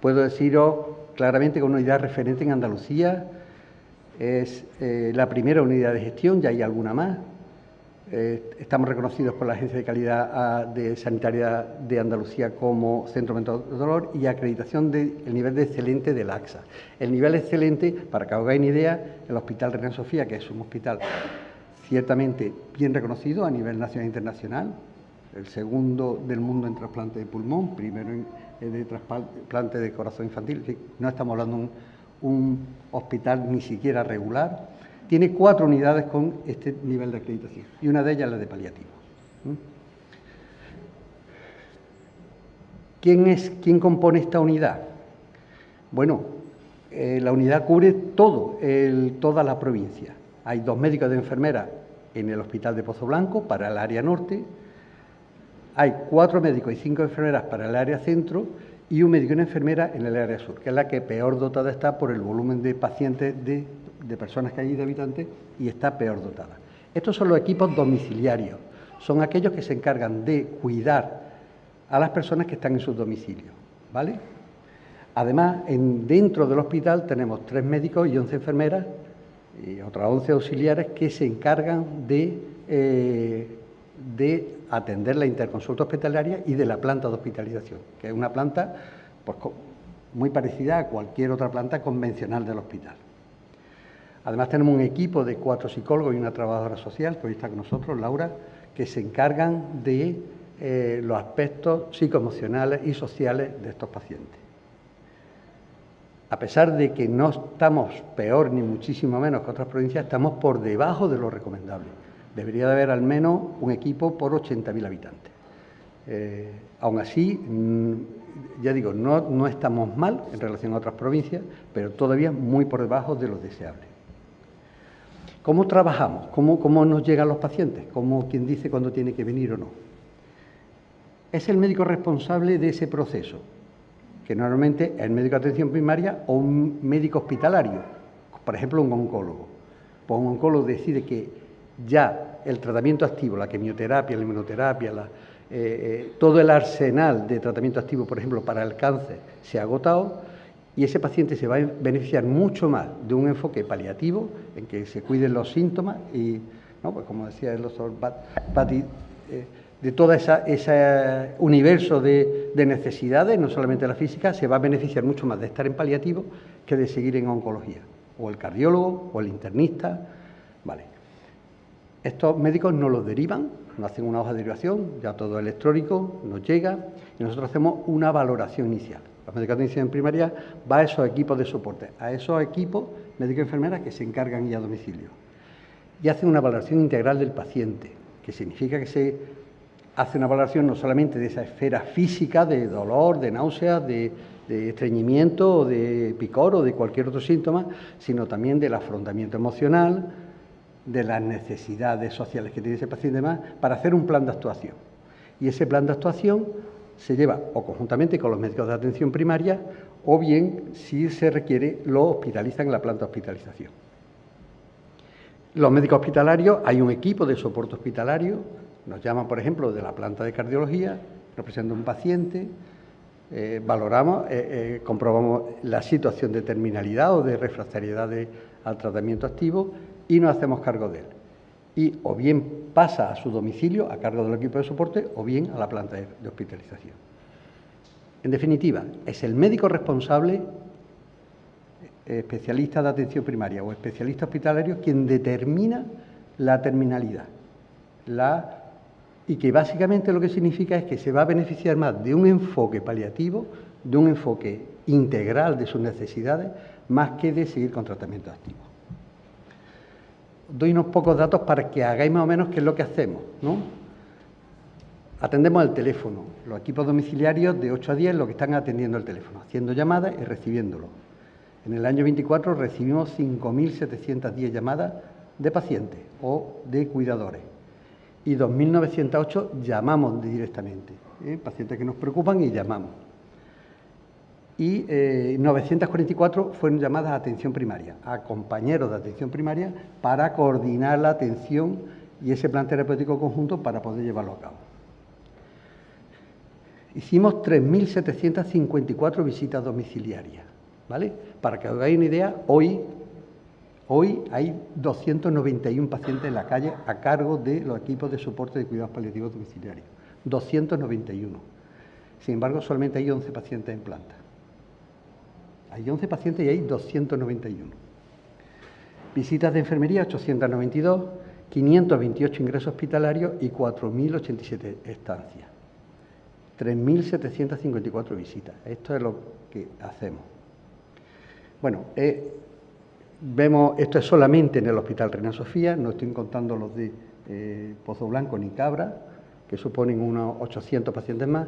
[SPEAKER 3] Puedo deciros claramente que una unidad referente en Andalucía es la primera unidad de gestión, ya hay alguna más. Estamos reconocidos por la Agencia de Calidad Sanitaria de Andalucía como Centro de Dolor y acreditación del nivel de excelente del AXA. El nivel excelente, para que os hagáis una idea, el Hospital Reina Sofía, que es un hospital ciertamente bien reconocido a nivel nacional e internacional, el segundo del mundo en trasplante de pulmón, primero en de trasplante de corazón infantil, no estamos hablando de un hospital ni siquiera regular. Tiene 4 unidades con este nivel de acreditación y una de ellas es la de paliativo. ¿Quién compone esta unidad? Bueno, la unidad cubre toda la provincia. Hay 2 médicos de enfermera en el Hospital de Pozo Blanco para el área norte, hay 4 médicos y 5 enfermeras para el área centro y un médico y una enfermera en el área sur, que es la que peor dotada está por el volumen de pacientes de personas que hay de habitantes y está peor dotada. Estos son los equipos domiciliarios, son aquellos que se encargan de cuidar a las personas que están en sus domicilios, ¿vale? Además, dentro del hospital tenemos 3 médicos y 11 enfermeras y otras 11 auxiliares que se encargan de atender la interconsulta hospitalaria y de la planta de hospitalización, que es una planta pues, muy parecida a cualquier otra planta convencional del hospital. Además tenemos un equipo de 4 psicólogos y una trabajadora social, que hoy está con nosotros, Laura, que se encargan de los aspectos psicoemocionales y sociales de estos pacientes. A pesar de que no estamos peor ni muchísimo menos que otras provincias, estamos por debajo de lo recomendable. Debería de haber al menos un equipo por 80.000 habitantes. Aún así, ya digo, no estamos mal en relación a otras provincias, pero todavía muy por debajo de lo deseable. ¿Cómo trabajamos? ¿Cómo nos llegan los pacientes? ¿Cómo quien dice cuándo tiene que venir o no? Es el médico responsable de ese proceso, que normalmente es el médico de atención primaria o un médico hospitalario, por ejemplo, un oncólogo. Pues un oncólogo decide que ya el tratamiento activo, la quimioterapia, la inmunoterapia, todo el arsenal de tratamiento activo, por ejemplo, para el cáncer, se ha agotado y ese paciente se va a beneficiar mucho más de un enfoque paliativo, en que se cuiden los síntomas y, ¿no? Pues como decía el doctor Batty, de todo ese universo de necesidades, no solamente la física, se va a beneficiar mucho más de estar en paliativo que de seguir en oncología, o el cardiólogo, o el internista, ¿vale? Estos médicos nos los derivan, nos hacen una hoja de derivación, ya todo electrónico, nos llega y nosotros hacemos una valoración inicial. Los médicos de atención primaria van a esos equipos de soporte, a esos equipos médicos y enfermeras que se encargan y a domicilio. Y hacen una valoración integral del paciente, que significa que se hace una valoración no solamente de esa esfera física, de dolor, de náuseas, de estreñimiento, de picor o de cualquier otro síntoma, sino también del afrontamiento emocional, de las necesidades sociales que tiene ese paciente más, para hacer un plan de actuación. Y ese plan de actuación se lleva o conjuntamente con los médicos de atención primaria o bien, si se requiere, lo hospitalizan en la planta de hospitalización. Los médicos hospitalarios, hay un equipo de soporte hospitalario, nos llaman, por ejemplo, de la planta de cardiología, nos presenta un paciente, valoramos, comprobamos la situación de terminalidad o de refractariedad al tratamiento activo y nos hacemos cargo de él. Y o bien pasa a su domicilio a cargo del equipo de soporte o bien a la planta de hospitalización. En definitiva, es el médico responsable, especialista de atención primaria o especialista hospitalario, quien determina la terminalidad. Y que básicamente lo que significa es que se va a beneficiar más de un enfoque paliativo, de un enfoque integral de sus necesidades, más que de seguir con tratamientos activos. Doy unos pocos datos para que hagáis más o menos qué es lo que hacemos, ¿no? Atendemos al teléfono. Los equipos domiciliarios de 8 a 10 lo que están atendiendo el teléfono, haciendo llamadas y recibiéndolo. En el año 24 recibimos 5.710 llamadas de pacientes o de cuidadores y 2.908 llamamos directamente, pacientes que nos preocupan y llamamos. Y 944 fueron llamadas a atención primaria, a compañeros de atención primaria para coordinar la atención y ese plan terapéutico conjunto para poder llevarlo a cabo. Hicimos 3.754 visitas domiciliarias, ¿vale? Para que os hagáis una idea, hoy hay 291 pacientes en la calle a cargo de los equipos de soporte de cuidados paliativos domiciliarios. 291. Sin embargo, solamente hay 11 pacientes en planta. Hay 11 pacientes y hay 291. Visitas de enfermería, 892, 528 ingresos hospitalarios y 4.087 estancias. 3.754 visitas. Esto es lo que hacemos. Bueno, vemos, esto es solamente en el Hospital Reina Sofía, no estoy contando los de Pozo Blanco ni Cabra, que suponen unos 800 pacientes más,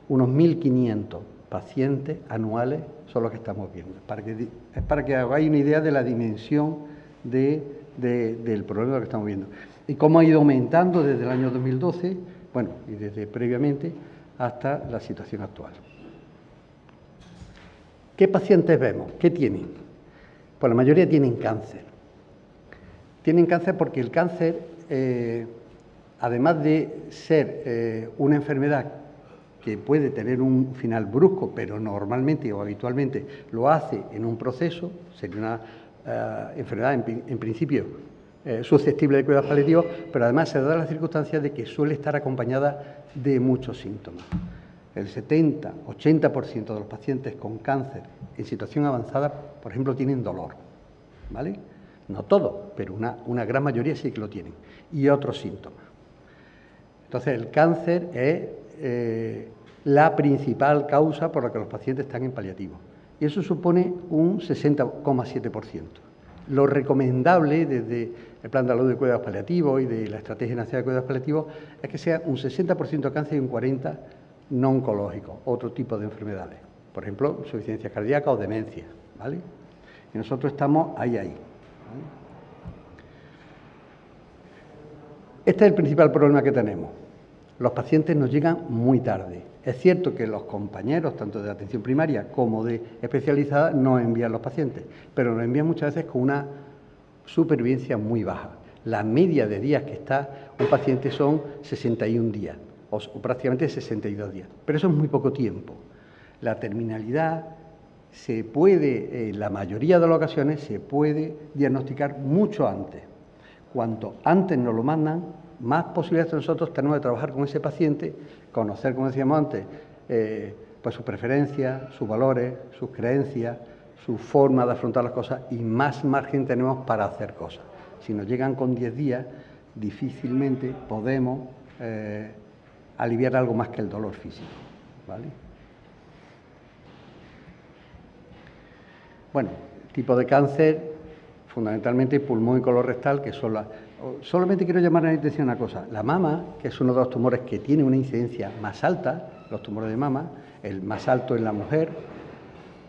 [SPEAKER 3] unos 1.500 pacientes anuales son los que estamos viendo. Es para que hagáis una idea de la dimensión del problema que estamos viendo. Y cómo ha ido aumentando desde el año 2012, bueno, y desde previamente, hasta la situación actual. ¿Qué pacientes vemos? ¿Qué tienen? Pues la mayoría tienen cáncer. Tienen cáncer porque el cáncer, además de ser una enfermedad que puede tener un final brusco, pero normalmente o habitualmente lo hace en un proceso, sería una enfermedad en principio susceptible de cuidados paliativos, pero además se da la circunstancia de que suele estar acompañada de muchos síntomas. El 70-80% de los pacientes con cáncer en situación avanzada, por ejemplo, tienen dolor, ¿vale? No todos, pero una gran mayoría sí que lo tienen, y otros síntomas. Entonces, el cáncer es la principal causa por la que los pacientes están en paliativos, y eso supone un 60,7%. Lo recomendable desde el Plan de Salud de Cuidados Paliativos y de la Estrategia Nacional de Cuidados Paliativos es que sea un 60% de cáncer y un 40% no oncológico, otro tipo de enfermedades, por ejemplo, insuficiencia cardíaca o demencia, ¿vale? Y nosotros estamos ahí, ¿vale? Este es el principal problema que tenemos. Los pacientes nos llegan muy tarde. Es cierto que los compañeros, tanto de atención primaria como de especializada, nos envían los pacientes, pero nos envían muchas veces con una supervivencia muy baja. La media de días que está un paciente son 61 días. O prácticamente 62 días, pero eso es muy poco tiempo. La terminalidad se puede, en la mayoría de las ocasiones, se puede diagnosticar mucho antes. Cuanto antes nos lo mandan, más posibilidades nosotros tenemos de trabajar con ese paciente, conocer, como decíamos antes, pues sus preferencias, sus valores, sus creencias, su forma de afrontar las cosas, y más margen tenemos para hacer cosas. Si nos llegan con 10 días, difícilmente podemos aliviar algo más que el dolor físico, ¿vale? Bueno, tipo de cáncer, fundamentalmente pulmón y colorectal, que son las... Solamente quiero llamar la atención a una cosa. La mama, que es uno de los tumores que tiene una incidencia más alta, los tumores de mama, el más alto en la mujer,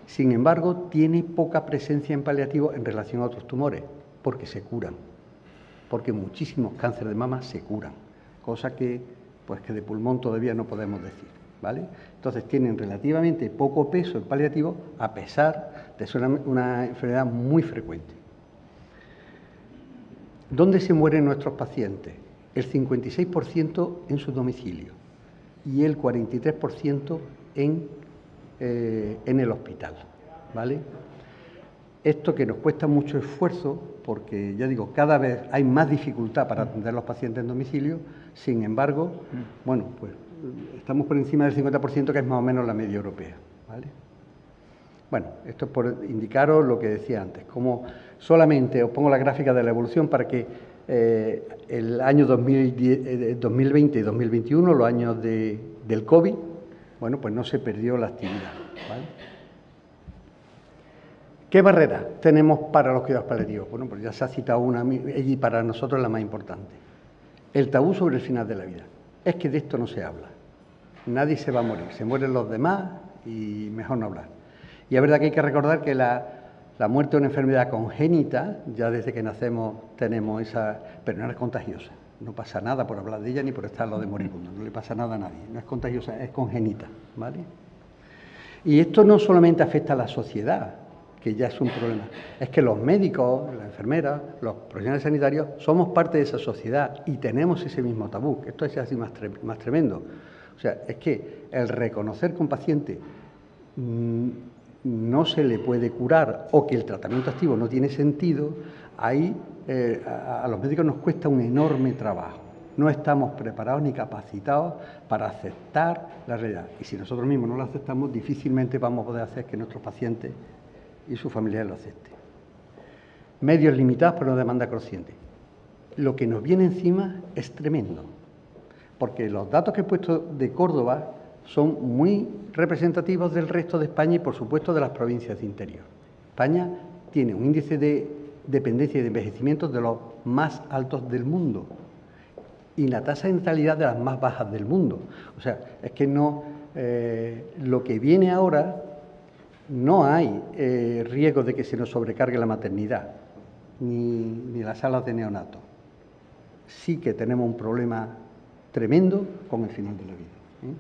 [SPEAKER 3] sin embargo, tiene poca presencia en paliativo en relación a otros tumores, porque se curan, porque muchísimos cánceres de mama se curan, cosa que de pulmón todavía no podemos decir, ¿vale? Entonces tienen relativamente poco peso en paliativo, a pesar de ser una enfermedad muy frecuente. ¿Dónde se mueren nuestros pacientes? El 56% en su domicilio y el 43% en el hospital, ¿vale? Esto que nos cuesta mucho esfuerzo, porque ya digo, cada vez hay más dificultad para atender a los pacientes en domicilio, sin embargo, bueno, pues estamos por encima del 50%, que es más o menos la media europea, ¿vale? Bueno, esto es por indicaros lo que decía antes, como solamente os pongo la gráfica de la evolución para que el año 2020 y 2021, los años del COVID, bueno, pues no se perdió la actividad, ¿vale? ¿Qué barreras tenemos para los cuidados paliativos? Bueno, pues ya se ha citado una y para nosotros la más importante. El tabú sobre el final de la vida. Es que de esto no se habla. Nadie se va a morir, se mueren los demás y mejor no hablar. Y es verdad que hay que recordar que la muerte es una enfermedad congénita, ya desde que nacemos tenemos esa, pero no es contagiosa. No pasa nada por hablar de ella ni por estar lo de moribundo, no le pasa nada a nadie. No es contagiosa, es congénita, ¿vale? Y esto no solamente afecta a la sociedad, que ya es un problema, es que los médicos, las enfermeras, los profesionales sanitarios, somos parte de esa sociedad y tenemos ese mismo tabú. Esto es así más tremendo. O sea, es que el reconocer que un paciente no se le puede curar o que el tratamiento activo no tiene sentido, ahí a los médicos nos cuesta un enorme trabajo. No estamos preparados ni capacitados para aceptar la realidad. Y si nosotros mismos no lo aceptamos, difícilmente vamos a poder hacer que nuestros pacientes y sus familiares lo acepten. Medios limitados por una demanda creciente. Lo que nos viene encima es tremendo, porque los datos que he puesto de Córdoba son muy representativos del resto de España y, por supuesto, de las provincias de interior. España tiene un índice de dependencia y de envejecimiento de los más altos del mundo y la tasa de natalidad de las más bajas del mundo. O sea, es que no, lo que viene ahora, no hay riesgo de que se nos sobrecargue la maternidad ni las salas de neonatos. Sí que tenemos un problema tremendo con el final de la vida.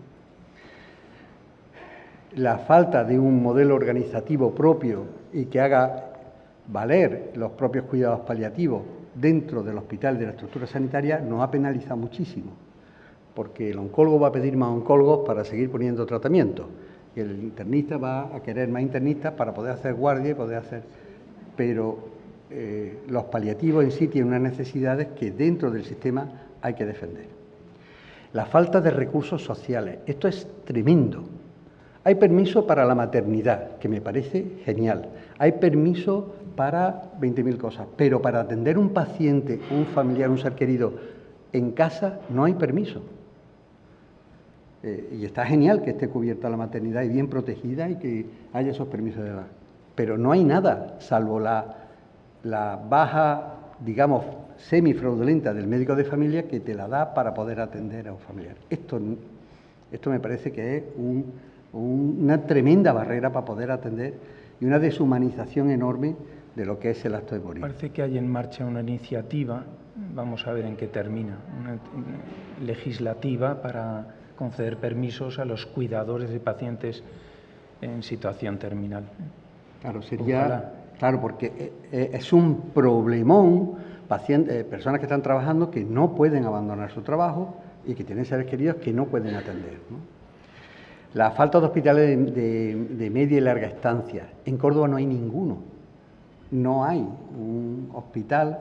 [SPEAKER 3] La falta de un modelo organizativo propio y que haga valer los propios cuidados paliativos dentro del hospital, de la estructura sanitaria, nos ha penalizado muchísimo, porque el oncólogo va a pedir más oncólogos para seguir poniendo tratamiento y el internista va a querer más internistas para poder hacer guardia y poder hacer... Pero los paliativos en sí tienen unas necesidades que dentro del sistema hay que defender. La falta de recursos sociales, esto es tremendo. Hay permiso para la maternidad, que me parece genial. Hay permiso para 20.000 cosas, pero para atender un paciente, un familiar, un ser querido en casa no hay permiso. Y está genial que esté cubierta la maternidad y bien protegida y que haya esos permisos de edad. Pero no hay nada, salvo la baja, digamos, semifraudulenta del médico de familia que te la da para poder atender a un familiar. Esto me parece que es una tremenda barrera para poder atender y una deshumanización enorme de lo que es el acto de morir.
[SPEAKER 1] Parece que hay en marcha una iniciativa, vamos a ver en qué termina, una legislativa para conceder permisos a los cuidadores de pacientes en situación terminal.
[SPEAKER 3] Claro, claro, porque es un problemón, personas que están trabajando que no pueden abandonar su trabajo y que tienen seres queridos que no pueden atender, ¿no? La falta de hospitales de media y larga estancia. En Córdoba no hay ninguno. No hay un hospital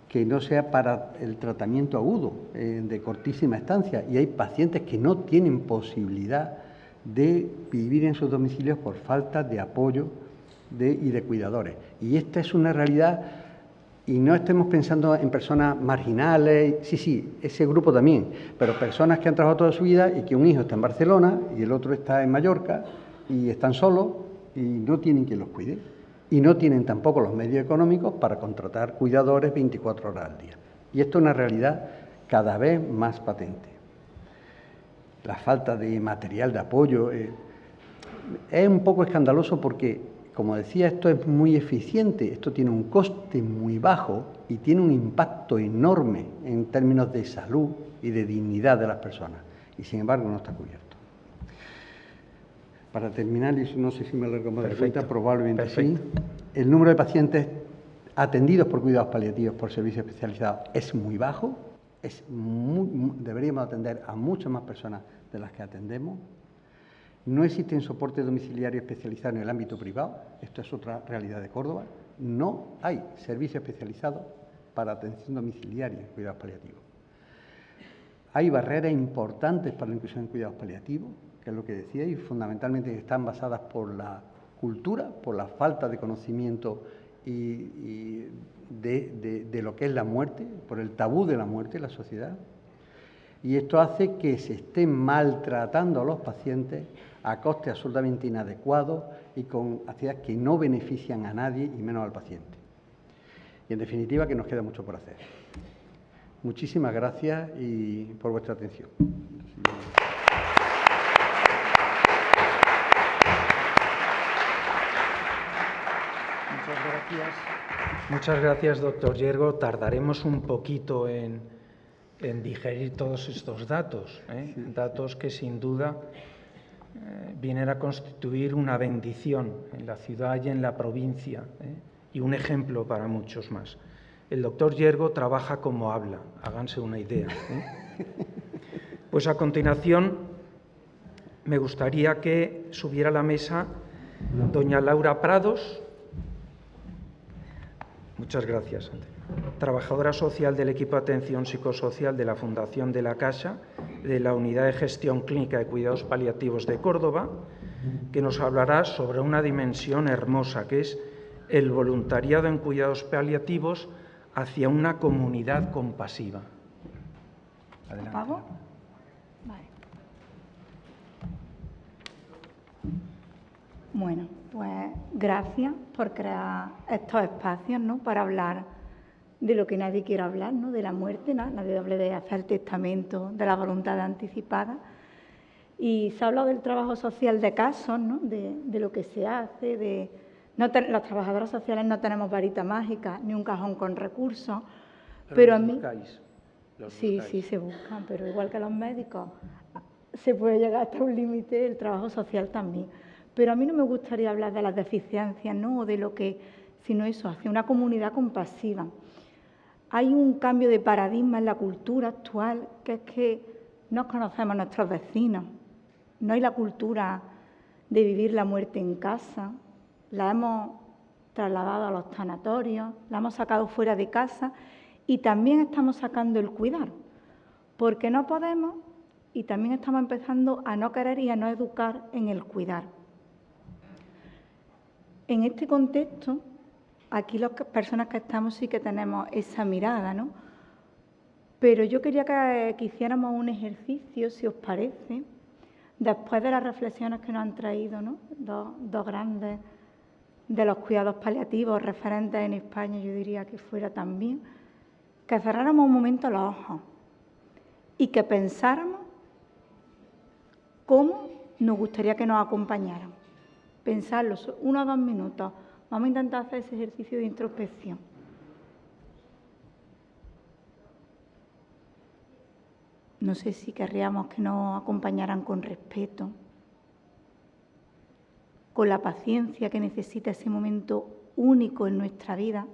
[SPEAKER 3] que no sea para el tratamiento agudo, de cortísima estancia. Y hay pacientes que no tienen posibilidad de vivir en sus domicilios por falta de apoyo y de cuidadores. Y esta es una realidad, y no estemos pensando en personas marginales, sí, ese grupo también, pero personas que han trabajado toda su vida y que un hijo está en Barcelona y el otro está en Mallorca y están solos y no tienen quien los cuide. Y no tienen tampoco los medios económicos para contratar cuidadores 24 horas al día. Y esto es una realidad cada vez más patente. La falta de material de apoyo es un poco escandaloso porque, como decía, esto es muy eficiente, esto tiene un coste muy bajo y tiene un impacto enorme en términos de salud y de dignidad de las personas. Y sin embargo no está cubierto. Para terminar, y no sé si me alargo más de cuenta, probablemente sí, el número de pacientes atendidos por cuidados paliativos por servicios especializados es muy bajo, deberíamos atender a muchas más personas de las que atendemos. No existe soporte domiciliario especializado en el ámbito privado, esto es otra realidad de Córdoba. No hay servicio especializado para atención domiciliaria en cuidados paliativos. Hay barreras importantes para la inclusión en cuidados paliativos, que es lo que decía, y fundamentalmente están basadas por la cultura, por la falta de conocimiento y de lo que es la muerte, por el tabú de la muerte en la sociedad. Y esto hace que se estén maltratando a los pacientes a costes absolutamente inadecuados y con actividades que no benefician a nadie y menos al paciente. Y en definitiva, que nos queda mucho por hacer. Muchísimas gracias y por vuestra atención.
[SPEAKER 1] Muchas gracias, doctor Yergo. Tardaremos un poquito en digerir todos estos datos, datos que sin duda vienen a constituir una bendición en la ciudad y en la provincia, y un ejemplo para muchos más. El doctor Yergo trabaja como habla, háganse una idea. Pues a continuación me gustaría que subiera a la mesa doña Laura Prados. Muchas gracias. Trabajadora social del equipo de atención psicosocial de la Fundación de la Caixa, de la Unidad de Gestión Clínica de Cuidados Paliativos de Córdoba, que nos hablará sobre una dimensión hermosa, que es el voluntariado en cuidados paliativos hacia una comunidad compasiva. Adelante.
[SPEAKER 4] ¿Apago? Vale. Bueno, pues gracias por crear estos espacios, ¿no?, para hablar de lo que nadie quiere hablar, ¿no?, de la muerte, ¿no? Nadie habla de hacer el testamento, de la voluntad anticipada. Y se ha hablado del trabajo social de casos, ¿no?, de lo que se hace, los trabajadores sociales no tenemos varita mágica ni un cajón con recursos, pero a mí... Sí, se buscan, pero igual que los médicos se puede llegar hasta un límite, el trabajo social también. Pero a mí no me gustaría hablar de las deficiencias, ¿no?, o de lo que, sino eso, hacia una comunidad compasiva. Hay un cambio de paradigma en la cultura actual, que es que no conocemos a nuestros vecinos, no hay la cultura de vivir la muerte en casa, la hemos trasladado a los tanatorios, la hemos sacado fuera de casa y también estamos sacando el cuidar, porque no podemos y también estamos empezando a no querer y a no educar en el cuidar. En este contexto, aquí las personas que estamos sí que tenemos esa mirada, ¿no? Pero yo quería que hiciéramos un ejercicio, si os parece, después de las reflexiones que nos han traído, ¿no?, dos grandes de los cuidados paliativos referentes en España, yo diría que fuera también, que cerráramos un momento los ojos y que pensáramos cómo nos gustaría que nos acompañaran. Pensarlo, 1 o 2 minutos. Vamos a intentar hacer ese ejercicio de introspección. No sé si querríamos que nos acompañaran con respeto, con la paciencia que necesita ese momento único en nuestra vida.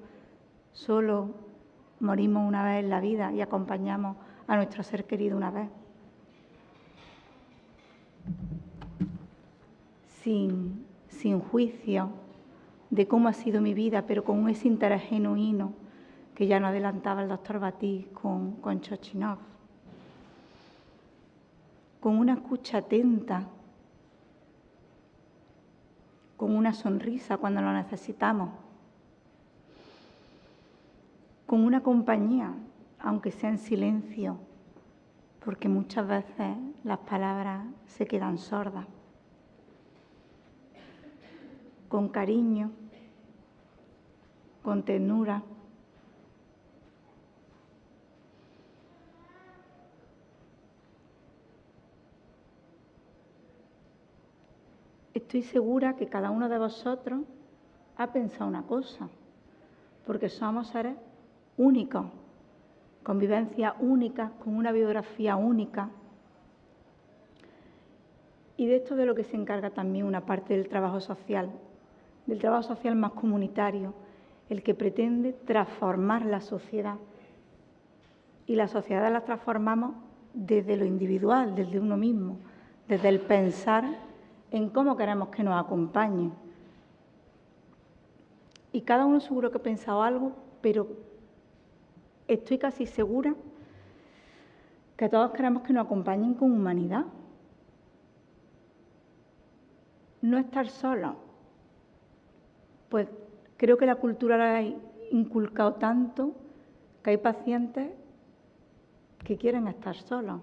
[SPEAKER 4] Solo morimos una vez en la vida y acompañamos a nuestro ser querido una vez. Sin juicio de cómo ha sido mi vida, pero con ese interés genuino que ya nos adelantaba el doctor Batí con Chochinov. Con una escucha atenta, con una sonrisa cuando lo necesitamos, con una compañía, aunque sea en silencio, porque muchas veces las palabras se quedan sordas. Con cariño, con ternura. Estoy segura que cada uno de vosotros ha pensado una cosa, porque somos seres únicos, con vivencias únicas, con una biografía única. Y de esto de lo que se encarga también una parte del trabajo social más comunitario, el que pretende transformar la sociedad. Y la sociedad la transformamos desde lo individual, desde uno mismo, desde el pensar en cómo queremos que nos acompañen. Y cada uno seguro que ha pensado algo, pero estoy casi segura que todos queremos que nos acompañen con humanidad. No estar solos. Pues creo que la cultura la ha inculcado tanto que hay pacientes que quieren estar solos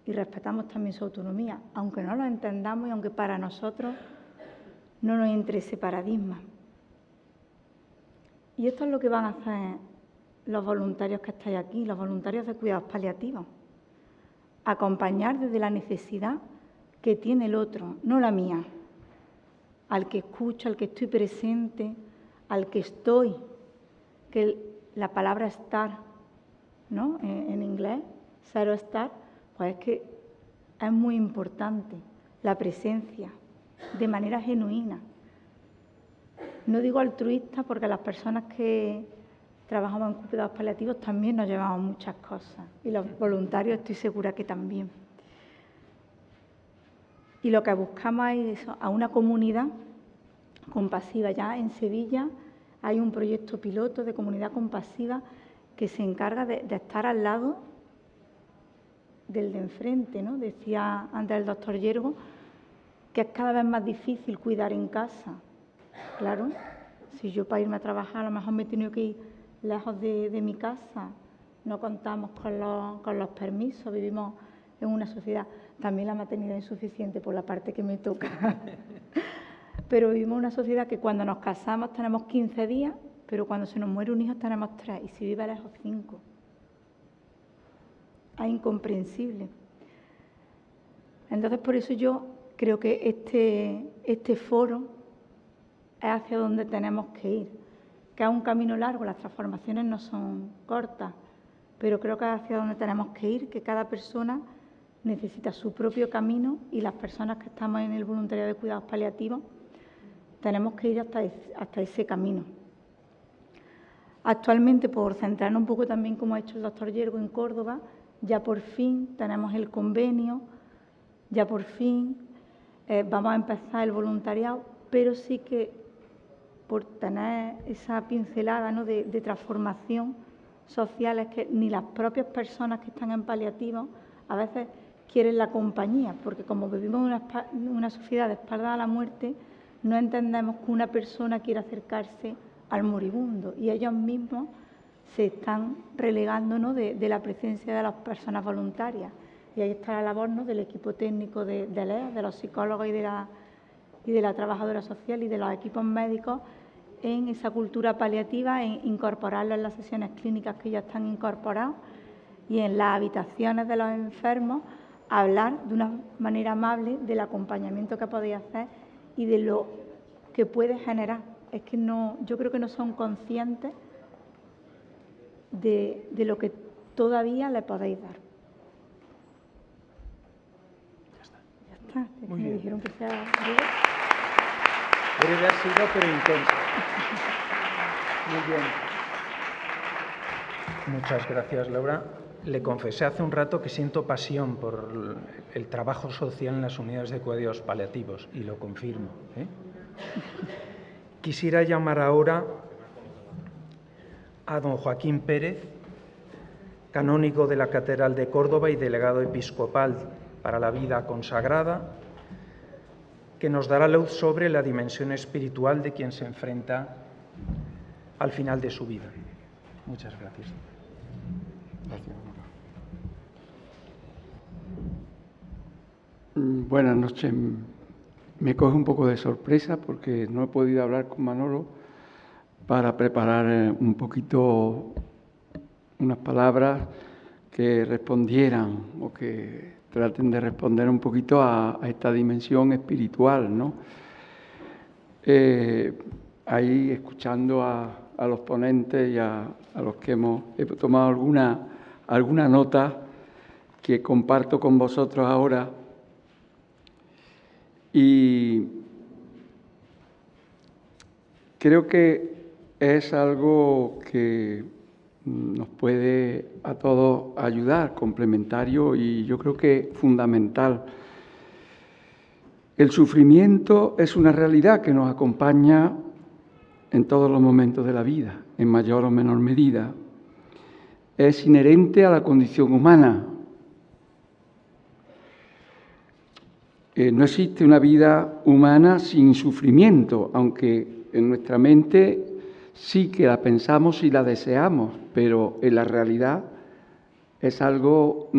[SPEAKER 4] y respetamos también su autonomía, aunque no lo entendamos y aunque para nosotros no nos entre ese paradigma. Y esto es lo que van a hacer los voluntarios que estáis aquí, los voluntarios de cuidados paliativos. Acompañar desde la necesidad que tiene el otro, no la mía. Al que escucho, al que estoy presente, al que estoy, que la palabra estar, ¿no? En inglés, ser o estar, pues es que es muy importante la presencia, de manera genuina. No digo altruista porque las personas que trabajamos en cuidados paliativos también nos llevamos muchas cosas y los voluntarios estoy segura que también. Y lo que buscamos es eso, a una comunidad compasiva. Ya en Sevilla hay un proyecto piloto de comunidad compasiva que se encarga de estar al lado del de enfrente, ¿no? Decía antes el doctor Yergo que es cada vez más difícil cuidar en casa. Claro, si yo para irme a trabajar a lo mejor me he tenido que ir lejos de mi casa, no contamos con los permisos, vivimos en una sociedad, también la maternidad es insuficiente por la parte que me toca, pero vivimos en una sociedad que cuando nos casamos tenemos 15 días, pero cuando se nos muere un hijo tenemos 3 y si vive lejos 5. Es incomprensible. Entonces por eso yo creo que este foro es hacia donde tenemos que ir, que es un camino largo, las transformaciones no son cortas, pero creo que es hacia donde tenemos que ir, que cada persona necesita su propio camino y las personas que estamos en el voluntariado de cuidados paliativos tenemos que ir hasta ese camino. Actualmente, por centrarnos un poco también, como ha hecho el doctor Yergo en Córdoba, ya por fin tenemos el convenio, ya por fin vamos a empezar el voluntariado, pero sí que por tener esa pincelada, ¿no?, de transformación social, es que ni las propias personas que están en paliativos a veces quieren la compañía, porque como vivimos en una sociedad de espalda a la muerte, no entendemos que una persona quiera acercarse al moribundo y ellos mismos se están relegando, ¿no?, de la presencia de las personas voluntarias. Y ahí está la labor, ¿no?, del equipo técnico de LEA, de los psicólogos y de la trabajadora social y de los equipos médicos en esa cultura paliativa, en incorporarlo en las sesiones clínicas que ya están incorporados y en las habitaciones de los enfermos, hablar de una manera amable del acompañamiento que podéis hacer y de lo que puede generar. Es que no, yo creo que no son conscientes de lo que todavía le podéis dar. Ya está.
[SPEAKER 1] Muy
[SPEAKER 4] me
[SPEAKER 1] bien.
[SPEAKER 4] dijeron que sea breve.
[SPEAKER 1] Breve ha sido, pero intenso. Muy bien. Muchas gracias, Laura. Le confesé hace un rato que siento pasión por el trabajo social en las unidades de cuidados paliativos y lo confirmo, ¿eh? Quisiera llamar ahora a don Joaquín Pérez, canónigo de la Catedral de Córdoba y delegado episcopal para la vida consagrada, que nos dará luz sobre la dimensión espiritual de quien se enfrenta al final de su vida. Muchas gracias.
[SPEAKER 5] Gracias. Buenas noches. Me coge un poco de sorpresa porque no he podido hablar con Manolo para preparar un poquito unas palabras que respondieran o que traten de responder un poquito a esta dimensión espiritual, ¿no? Ahí escuchando a los ponentes y a los que he tomado alguna nota que comparto con vosotros ahora. Y creo que es algo que nos puede a todos ayudar, complementario y yo creo que fundamental. El sufrimiento es una realidad que nos acompaña en todos los momentos de la vida, en mayor o menor medida. Es inherente a la condición humana. No existe una vida humana sin sufrimiento, aunque en nuestra mente sí que la pensamos y la deseamos, pero en la realidad es algo,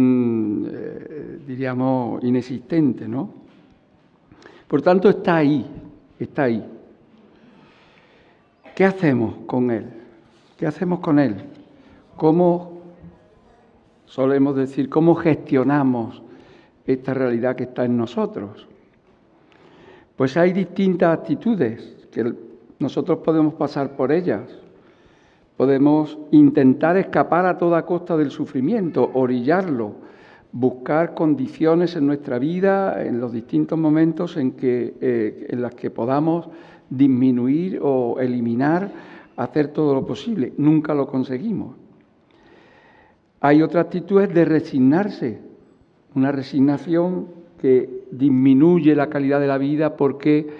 [SPEAKER 5] diríamos, inexistente, ¿no? Por tanto, está ahí, está ahí. ¿Qué hacemos con él? ¿Qué hacemos con él? ¿Cómo, solemos decir, cómo gestionamos esta realidad que está en nosotros? Pues hay distintas actitudes que nosotros podemos pasar por ellas. Podemos intentar escapar a toda costa del sufrimiento, orillarlo, buscar condiciones en nuestra vida, en los distintos momentos en las que podamos disminuir o eliminar, hacer todo lo posible. Nunca lo conseguimos. Hay otra actitud de resignarse, una resignación que disminuye la calidad de la vida porque,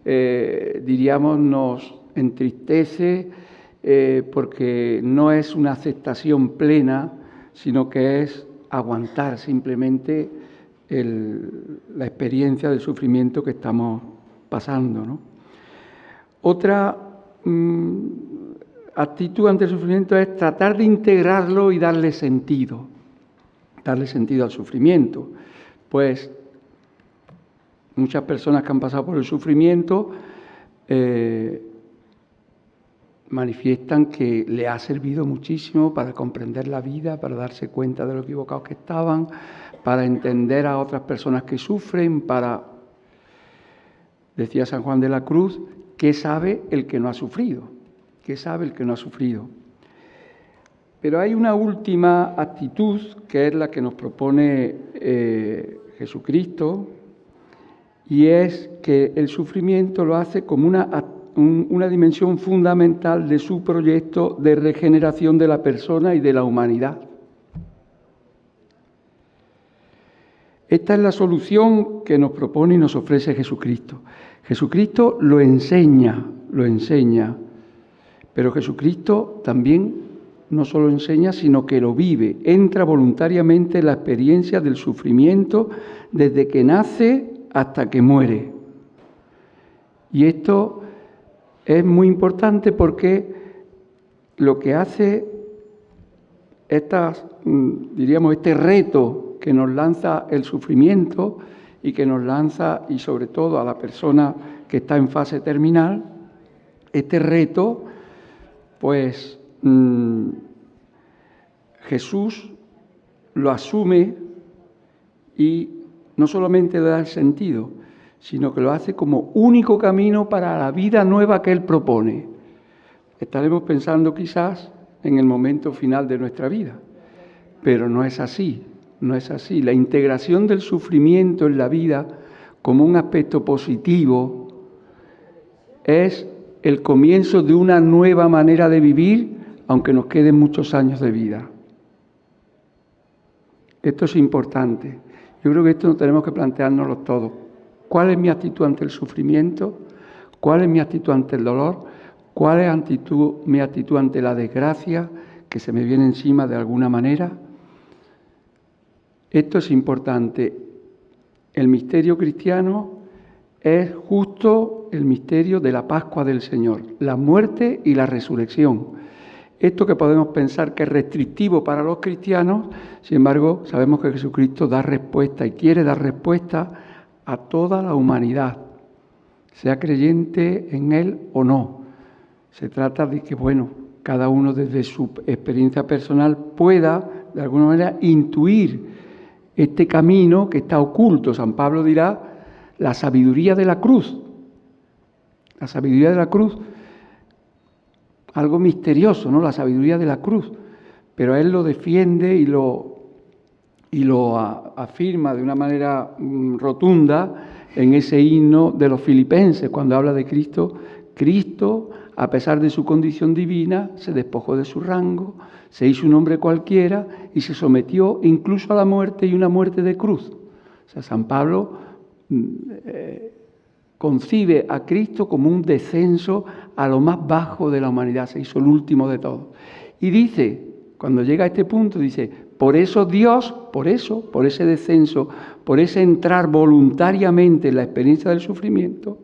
[SPEAKER 5] diríamos, nos entristece, porque no es una aceptación plena, sino que es aguantar simplemente la experiencia del sufrimiento que estamos pasando, ¿no? Otra actitud ante el sufrimiento es tratar de integrarlo y darle sentido al sufrimiento. Pues muchas personas que han pasado por el sufrimiento manifiestan que le ha servido muchísimo para comprender la vida, para darse cuenta de lo equivocados que estaban, para entender a otras personas que sufren, decía San Juan de la Cruz, ¿qué sabe el que no ha sufrido? ¿Qué sabe el que no ha sufrido? Pero hay una última actitud que es la que nos propone Jesucristo, y es que el sufrimiento lo hace como una dimensión fundamental de su proyecto de regeneración de la persona y de la humanidad. Esta es la solución que nos propone y nos ofrece Jesucristo. Jesucristo lo enseña, pero Jesucristo también no solo enseña, sino que lo vive, entra voluntariamente en la experiencia del sufrimiento desde que nace hasta que muere. Y esto es muy importante porque lo que hace este reto que nos lanza el sufrimiento y que nos lanza, y sobre todo a la persona que está en fase terminal, este reto, pues Jesús lo asume y no solamente le da el sentido, sino que lo hace como único camino para la vida nueva que Él propone. Estaremos pensando quizás en el momento final de nuestra vida, pero no es así, no es así. La integración del sufrimiento en la vida como un aspecto positivo es el comienzo de una nueva manera de vivir, aunque nos queden muchos años de vida. Esto es importante. Yo creo que esto tenemos que planteárnoslo todos. ¿Cuál es mi actitud ante el sufrimiento? ¿Cuál es mi actitud ante el dolor? ¿Cuál es mi actitud ante la desgracia que se me viene encima de alguna manera? Esto es importante. El misterio cristiano es justo el misterio de la Pascua del Señor, la muerte y la resurrección. Esto que podemos pensar que es restrictivo para los cristianos, sin embargo, sabemos que Jesucristo da respuesta y quiere dar respuesta a toda la humanidad, sea creyente en Él o no. Se trata de que, cada uno desde su experiencia personal pueda, de alguna manera, intuir este camino que está oculto. San Pablo dirá, la sabiduría de la cruz. La sabiduría de la cruz, algo misterioso, ¿no? La sabiduría de la cruz. Pero Él lo defiende y lo afirma de una manera rotunda en ese himno de los filipenses, cuando habla de Cristo, Cristo, a pesar de su condición divina, se despojó de su rango, se hizo un hombre cualquiera y se sometió incluso a la muerte, y una muerte de cruz. O sea, San Pablo concibe a Cristo como un descenso a lo más bajo de la humanidad, se hizo el último de todos. Y dice, cuando llega a este punto, dice, por eso Dios, por ese descenso, por ese entrar voluntariamente en la experiencia del sufrimiento,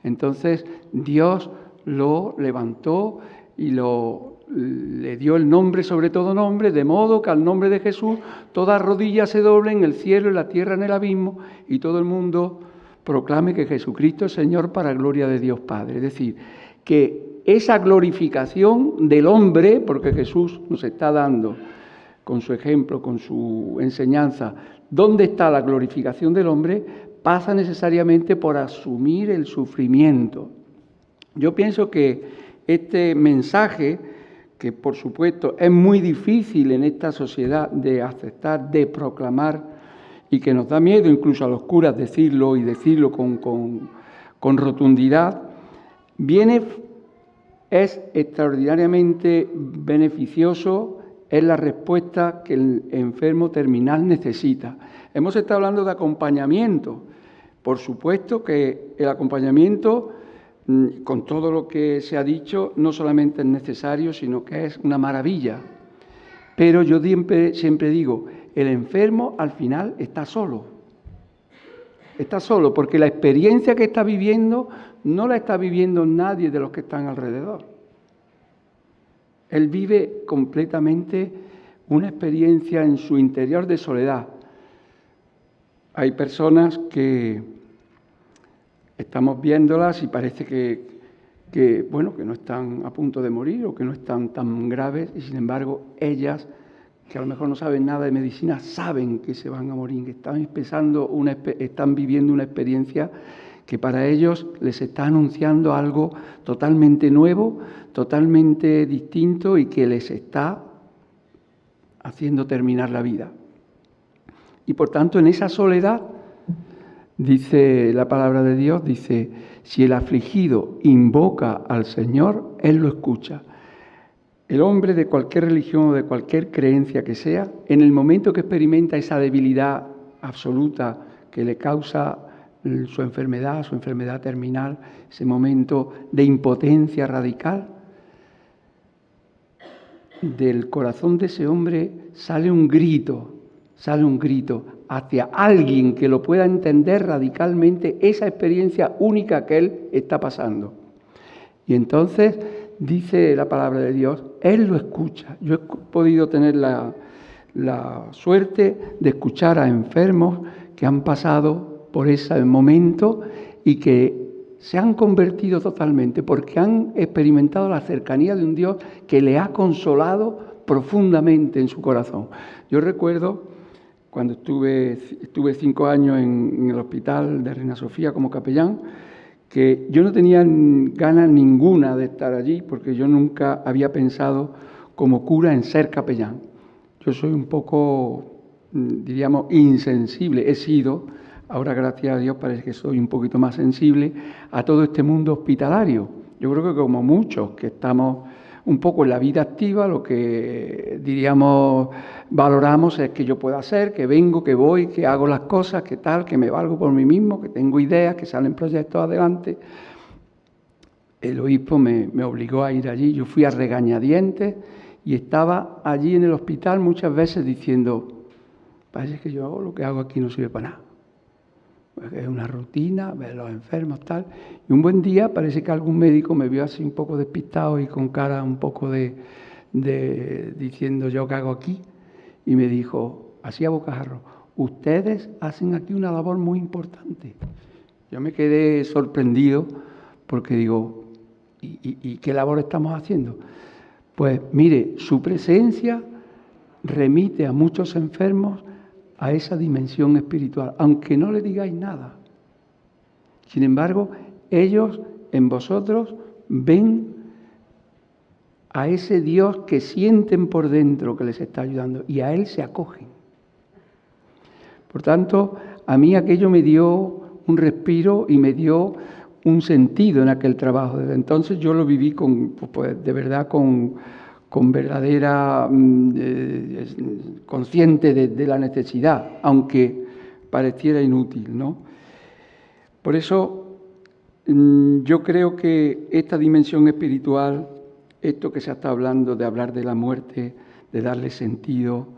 [SPEAKER 5] entonces Dios lo levantó y le dio el nombre sobre todo nombre, de modo que al nombre de Jesús toda rodilla se doble en el cielo, en la tierra, en el abismo, y todo el mundo proclame que Jesucristo es Señor para gloria de Dios Padre. Es decir, que esa glorificación del hombre, porque Jesús nos está dando con su ejemplo, con su enseñanza, ¿dónde está la glorificación del hombre? Pasa necesariamente por asumir el sufrimiento. Yo pienso que este mensaje, que por supuesto es muy difícil en esta sociedad de aceptar, de proclamar, y que nos da miedo incluso a los curas decirlo y decirlo con rotundidad, es extraordinariamente beneficioso, es la respuesta que el enfermo terminal necesita. Hemos estado hablando de acompañamiento. Por supuesto que el acompañamiento, con todo lo que se ha dicho, no solamente es necesario, sino que es una maravilla. Pero yo siempre digo, el enfermo al final está solo. Está solo porque la experiencia que está viviendo no la está viviendo nadie de los que están alrededor. Él vive completamente una experiencia en su interior de soledad. Hay personas que estamos viéndolas y parece que no están a punto de morir o que no están tan graves, y sin embargo ellas, que a lo mejor no saben nada de medicina, saben que se van a morir, que están viviendo una experiencia que para ellos les está anunciando algo totalmente nuevo, totalmente distinto y que les está haciendo terminar la vida. Y por tanto, en esa soledad, dice la palabra de Dios, dice, si el afligido invoca al Señor, Él lo escucha. El hombre de cualquier religión o de cualquier creencia que sea, en el momento que experimenta esa debilidad absoluta que le causa su enfermedad terminal, ese momento de impotencia radical, del corazón de ese hombre sale un grito hacia alguien que lo pueda entender radicalmente esa experiencia única que él está pasando. Y entonces dice la palabra de Dios, Él lo escucha. Yo he podido tener la suerte de escuchar a enfermos que han pasado por ese momento y que se han convertido totalmente porque han experimentado la cercanía de un Dios que le ha consolado profundamente en su corazón. Yo recuerdo cuando estuve 5 años en el hospital de Reina Sofía como capellán, que yo no tenía ganas ninguna de estar allí porque yo nunca había pensado como cura en ser capellán. Yo soy un poco, diríamos, insensible. He sido, ahora gracias a Dios parece que soy un poquito más sensible a todo este mundo hospitalario. Yo creo que como muchos que estamos un poco en la vida activa, lo que diríamos, valoramos es que yo pueda hacer, que vengo, que voy, que hago las cosas, que tal, que me valgo por mí mismo, que tengo ideas, que salen proyectos adelante. El obispo me obligó a ir allí, yo fui a regañadientes y estaba allí en el hospital muchas veces diciendo, parece que yo hago lo que hago aquí no sirve para nada. Es una rutina, ver los enfermos, tal. Y un buen día parece que algún médico me vio así un poco despistado y con cara un poco de diciendo yo qué hago aquí. Y me dijo, así a bocajarro, ustedes hacen aquí una labor muy importante. Yo me quedé sorprendido porque digo, ¿y qué labor estamos haciendo? Pues mire, su presencia remite a muchos enfermos a esa dimensión espiritual, aunque no le digáis nada. Sin embargo, ellos en vosotros ven a ese Dios que sienten por dentro que les está ayudando y a Él se acogen. Por tanto, a mí aquello me dio un respiro y me dio un sentido en aquel trabajo. Desde entonces yo lo viví de verdad con verdadera consciente de la necesidad, aunque pareciera inútil, ¿no? Por eso yo creo que esta dimensión espiritual, esto que se está hablando de hablar de la muerte, de darle sentido,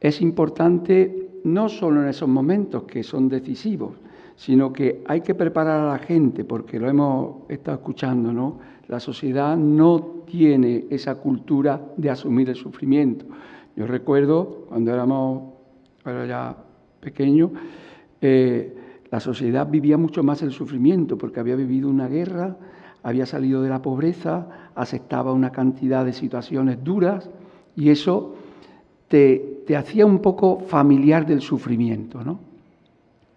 [SPEAKER 5] es importante no solo en esos momentos que son decisivos, sino que hay que preparar a la gente, porque lo hemos estado escuchando, ¿no? La sociedad no tiene esa cultura de asumir el sufrimiento. Yo recuerdo, cuando era ya pequeño, la sociedad vivía mucho más el sufrimiento, porque había vivido una guerra, había salido de la pobreza, aceptaba una cantidad de situaciones duras, y eso te hacía un poco familiar del sufrimiento, ¿no?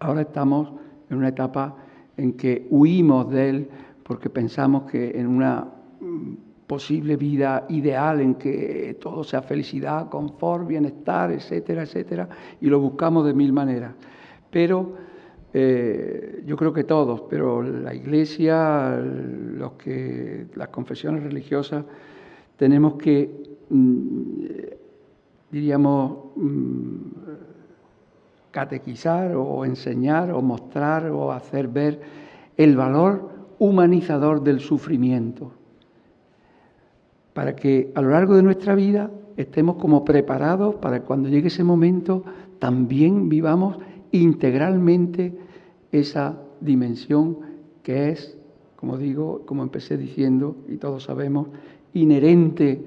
[SPEAKER 5] Ahora estamos en una etapa en que huimos de él porque pensamos que en una posible vida ideal en que todo sea felicidad, confort, bienestar, etcétera, etcétera, y lo buscamos de mil maneras. Pero yo creo que todos, pero la Iglesia, las confesiones religiosas, tenemos que, diríamos, catequizar o enseñar o mostrar o hacer ver el valor humanizador del sufrimiento, para que a lo largo de nuestra vida estemos como preparados para cuando llegue ese momento también vivamos integralmente esa dimensión que es, como digo, como empecé diciendo y todos sabemos, inherente,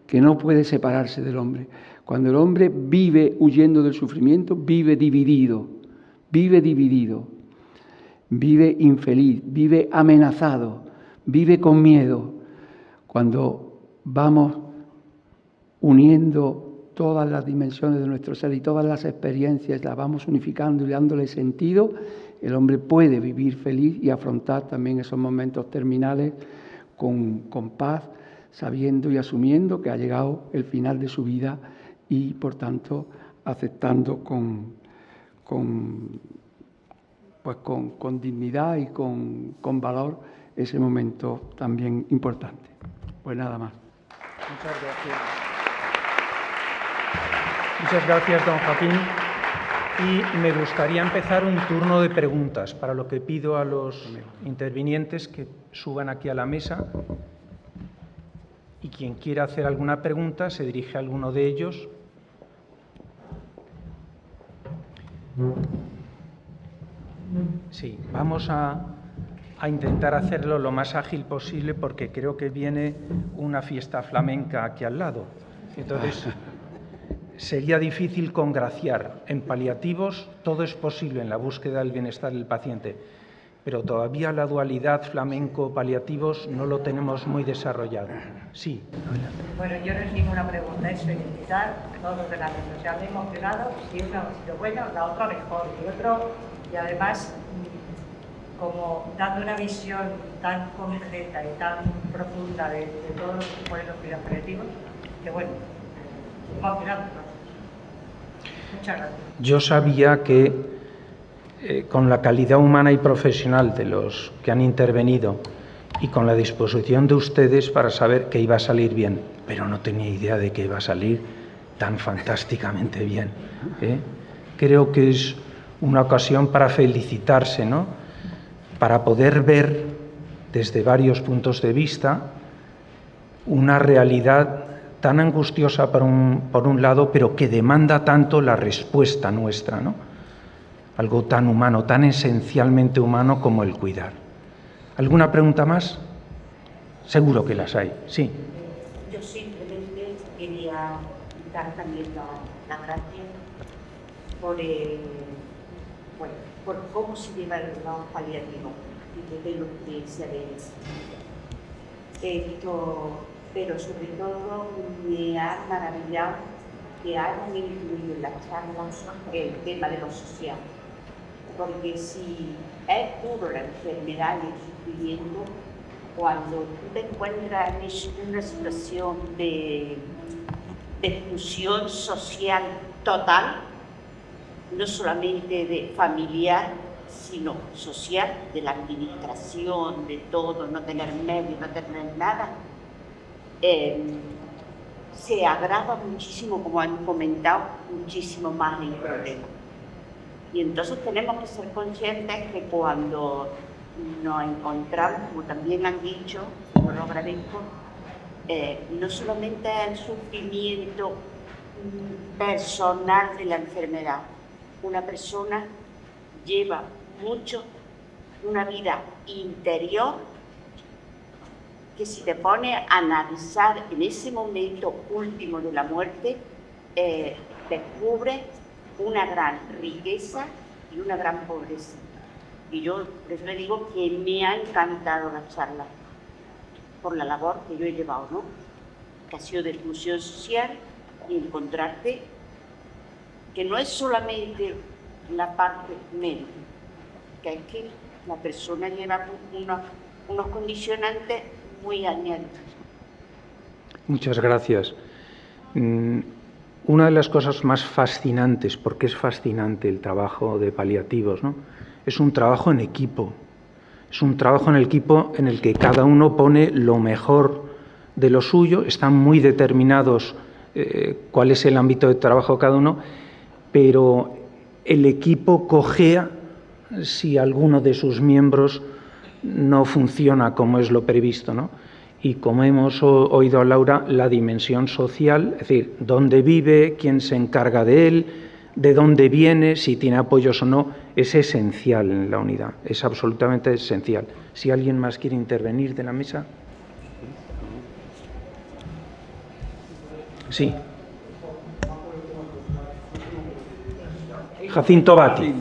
[SPEAKER 5] que no puede separarse del hombre. Cuando el hombre vive huyendo del sufrimiento, vive dividido, vive infeliz, vive amenazado, vive con miedo. Cuando vamos uniendo todas las dimensiones de nuestro ser y todas las experiencias, las vamos unificando y dándole sentido, el hombre puede vivir feliz y afrontar también esos momentos terminales con paz, sabiendo y asumiendo que ha llegado el final de su vida y, por tanto, aceptando con dignidad y con valor ese momento también importante. Pues nada más.
[SPEAKER 1] Muchas gracias. Muchas gracias, don Joaquín. Y me gustaría empezar un turno de preguntas, para lo que pido a los intervinientes que suban aquí a la mesa. Y quien quiera hacer alguna pregunta se dirige a alguno de ellos. Sí, vamos a intentar hacerlo lo más ágil posible porque creo que viene una fiesta flamenca aquí al lado. Entonces, sería difícil congraciar. En paliativos todo es posible en la búsqueda del bienestar del paciente, pero todavía la dualidad flamenco-paliativos no lo tenemos muy desarrollado. Sí.
[SPEAKER 6] Bueno, yo no es ninguna pregunta, es felicitar a todos de la mesa. O sea, me he emocionado, si una ha sido buena, la otra mejor, y además, como dando una visión tan concreta y tan profunda de todo lo que suponen los cuidados paliativos, que bueno, emocionado. Muchas gracias.
[SPEAKER 1] Yo sabía que con la calidad humana y profesional de los que han intervenido y con la disposición de ustedes para saber que iba a salir bien, pero no tenía idea de que iba a salir tan fantásticamente bien, ¿eh? Creo que es una ocasión para felicitarse, ¿no? Para poder ver desde varios puntos de vista una realidad tan angustiosa por un lado, pero que demanda tanto la respuesta nuestra, ¿no? Algo tan humano, tan esencialmente humano como el cuidar. ¿Alguna pregunta más? Seguro que las hay, sí.
[SPEAKER 7] Yo simplemente quería dar también la gracia por cómo se lleva el cuidado paliativo y de lo que se ve. Pero sobre todo me ha maravillado que hayan incluido en la charla el tema de lo social. Porque si es puro la enfermedad y el sufrimiento, cuando tú te encuentras en una situación de exclusión social total, no solamente de familiar, sino social, de la administración, de todo, no tener medios, no tener nada, se agrava muchísimo, como han comentado, muchísimo más el problema. Y entonces tenemos que ser conscientes que cuando nos encontramos, como también han dicho, como lo agradezco, no solamente el sufrimiento personal de la enfermedad. Una persona lleva mucho una vida interior que si te pone a analizar en ese momento último de la muerte, descubre una gran riqueza y una gran pobreza. Y yo por eso le digo que me ha encantado la charla, por la labor que yo he llevado, ¿no? Que ha sido de inclusión social y encontrarte que no es solamente la parte médica, que es que la persona lleva unos condicionantes muy añadidos.
[SPEAKER 1] Muchas gracias. Una de las cosas más fascinantes, porque es fascinante el trabajo de paliativos, ¿no? Es un trabajo en equipo. Es un trabajo en equipo en el que cada uno pone lo mejor de lo suyo, están muy determinados cuál es el ámbito de trabajo de cada uno, pero el equipo cojea si alguno de sus miembros no funciona como es lo previsto, ¿no? Y como hemos oído a Laura, la dimensión social, es decir, dónde vive, quién se encarga de él, de dónde viene, si tiene apoyos o no, es esencial en la unidad, es absolutamente esencial. Si alguien más quiere intervenir de la mesa. Sí. Jacinto Bati.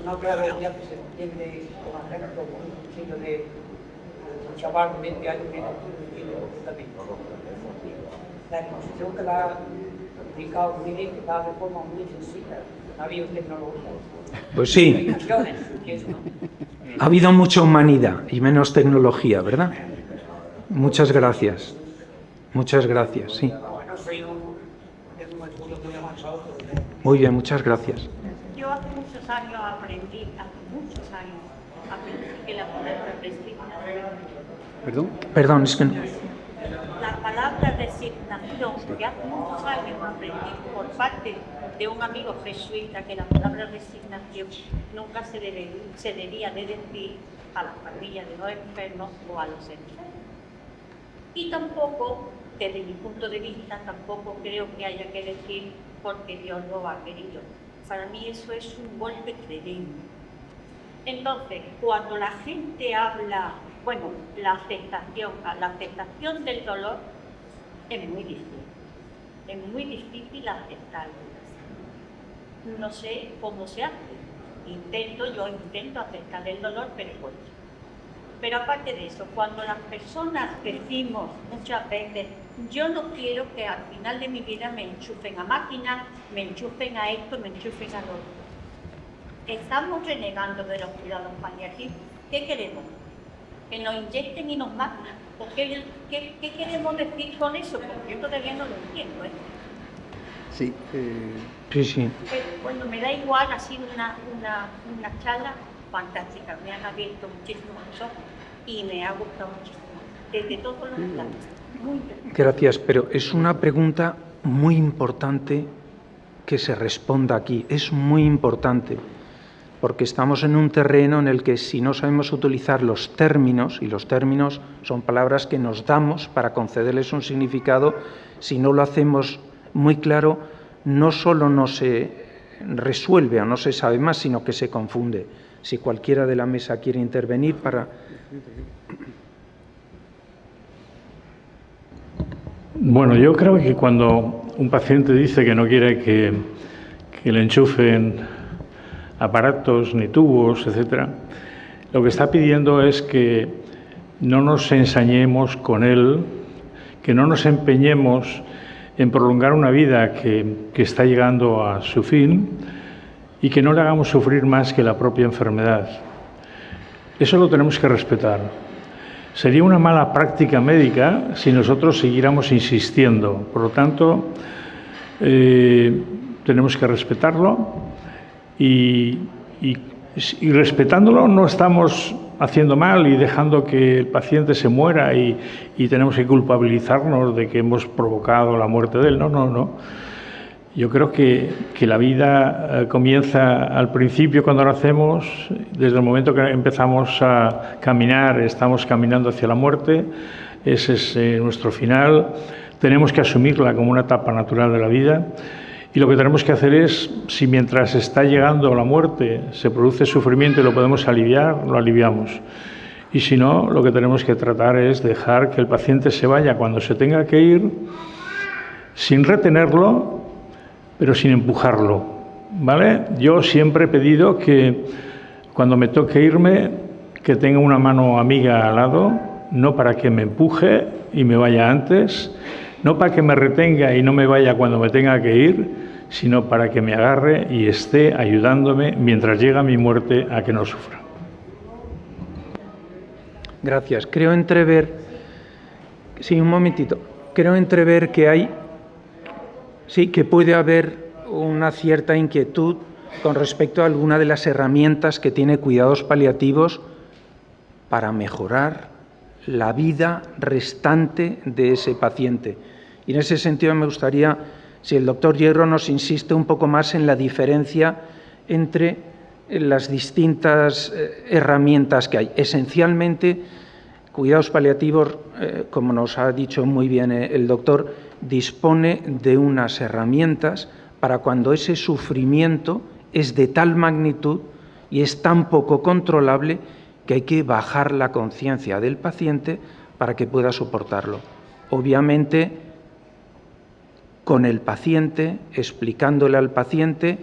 [SPEAKER 8] No, claro, ya que se entiende con ejemplo, con un signo de un chaval de 20 años que tiene también. La exposición que la ha explicado muy bien, que está de forma muy sencilla, no ha habido tecnología.
[SPEAKER 1] Pues sí, ha habido mucha humanidad y menos tecnología, ¿verdad? Muchas gracias. Muchas gracias, sí.
[SPEAKER 8] Bueno, soy un estudio muy avanzado.
[SPEAKER 1] Muy bien, muchas gracias.
[SPEAKER 9] Yo hace muchos años aprendí que la palabra resignación.
[SPEAKER 1] Perdón, es que no.
[SPEAKER 9] La palabra resignación, que hace muchos años aprendí por parte de un amigo jesuita que la palabra resignación nunca se debía de decir a las familias de los enfermos o a los enfermos. Y tampoco, desde mi punto de vista, tampoco creo que haya que decir porque Dios lo ha querido. Para mí eso es un golpe tremendo. Entonces, cuando la gente habla, bueno, la aceptación del dolor es muy difícil. Es muy difícil aceptarlo. No sé cómo se hace. Yo intento aceptar el dolor, pero cuesta. Pero aparte de eso, cuando las personas decimos muchas veces, yo no quiero que al final de mi vida me enchufen a máquinas, me enchufen a esto, me enchufen a lo otro. Estamos renegando de los cuidados paliativos. ¿Qué queremos? ¿Que nos inyecten y nos maten? ¿Qué queremos decir con eso? Porque yo todavía no lo entiendo, ¿eh?
[SPEAKER 3] Sí.
[SPEAKER 1] Sí.
[SPEAKER 9] Bueno, me da igual, ha sido una charla fantástica, me han abierto muchísimo los ojos y me ha gustado muchísimo, desde todos los planos. Muy interesante.
[SPEAKER 1] Gracias, pero es una pregunta muy importante que se responda aquí, es muy importante, porque estamos en un terreno en el que si no sabemos utilizar los términos, y los términos son palabras que nos damos para concederles un significado, si no lo hacemos muy claro, no solo no se resuelve o no se sabe más, sino que se confunde. Si cualquiera de la mesa quiere intervenir para...
[SPEAKER 2] Bueno, yo creo que cuando un paciente dice que no quiere que le enchufen aparatos ni tubos, etcétera, lo que está pidiendo es que no nos ensañemos con él, que no nos empeñemos en prolongar una vida que está llegando a su fin y que no le hagamos sufrir más que la propia enfermedad. Eso lo tenemos que respetar. Sería una mala práctica médica si nosotros siguiéramos insistiendo. Por lo tanto, tenemos que respetarlo y respetándolo no estamos haciendo mal y dejando que el paciente se muera y tenemos que culpabilizarnos de que hemos provocado la muerte de él. No. Yo creo que la vida comienza al principio cuando nacemos, desde el momento que empezamos a caminar, estamos caminando hacia la muerte, ese es nuestro final. Tenemos que asumirla como una etapa natural de la vida. Y lo que tenemos que hacer es, si mientras está llegando la muerte se produce sufrimiento y lo podemos aliviar, lo aliviamos. Y si no, lo que tenemos que tratar es dejar que el paciente se vaya cuando se tenga que ir, sin retenerlo, pero sin empujarlo, ¿vale? Yo siempre he pedido que cuando me toque irme, que tenga una mano amiga al lado, no para que me empuje y me vaya antes, no para que me retenga y no me vaya cuando me tenga que ir, sino para que me agarre y esté ayudándome mientras llega mi muerte a que no sufra.
[SPEAKER 1] Gracias. Creo entrever... Sí, un momentito. Creo entrever que hay... Sí, que puede haber una cierta inquietud con respecto a alguna de las herramientas que tiene cuidados paliativos para mejorar la vida restante de ese paciente. Y en ese sentido me gustaría, si el doctor Hierro nos insiste un poco más en la diferencia entre las distintas herramientas que hay. Esencialmente, cuidados paliativos, como nos ha dicho muy bien el doctor, dispone de unas herramientas para cuando ese sufrimiento es de tal magnitud y es tan poco controlable que hay que bajar la conciencia del paciente para que pueda soportarlo. Obviamente, con el paciente, explicándole al paciente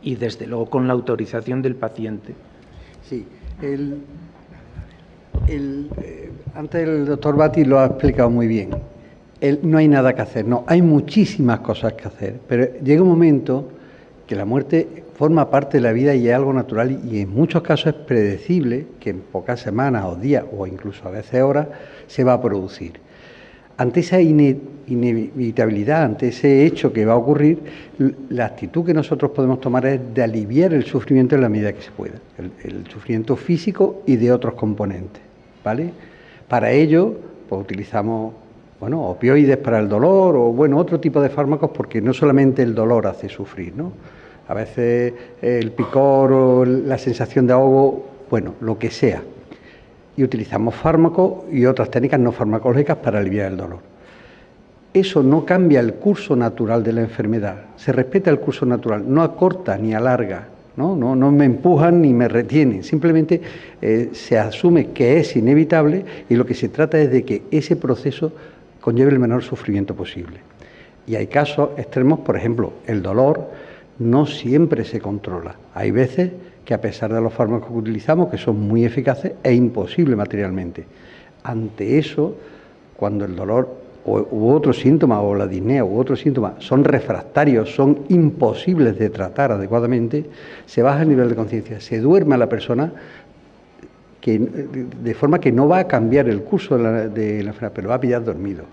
[SPEAKER 1] y, desde luego, con la autorización del paciente.
[SPEAKER 3] Sí, antes el doctor Batti lo ha explicado muy bien. No hay nada que hacer, no, hay muchísimas cosas que hacer, pero llega un momento que la muerte forma parte de la vida y es algo natural y en muchos casos es predecible que en pocas semanas o días o incluso a veces horas se va a producir. Ante esa inevitabilidad, ante ese hecho que va a ocurrir, la actitud que nosotros podemos tomar es de aliviar el sufrimiento en la medida que se pueda, el sufrimiento físico y de otros componentes, ¿vale? Para ello, pues utilizamos opioides para el dolor o otro tipo de fármacos, porque no solamente el dolor hace sufrir, ¿no? A veces el picor o la sensación de ahogo, lo que sea. Y utilizamos fármacos y otras técnicas no farmacológicas para aliviar el dolor. Eso no cambia el curso natural de la enfermedad, se respeta el curso natural, no acorta ni alarga, no me empujan ni me retienen, simplemente se asume que es inevitable y lo que se trata es de que ese proceso conlleve el menor sufrimiento posible. Y hay casos extremos, por ejemplo, el dolor no siempre se controla. Hay veces que a pesar de los fármacos que utilizamos, que son muy eficaces, es imposible materialmente. Ante eso, cuando el dolor u otros síntomas, o la disnea u otros síntomas, son refractarios, son imposibles de tratar adecuadamente, se baja el nivel de conciencia, se duerme a la persona, de forma que no va a cambiar el curso de la enfermedad, pero va a pillar dormido.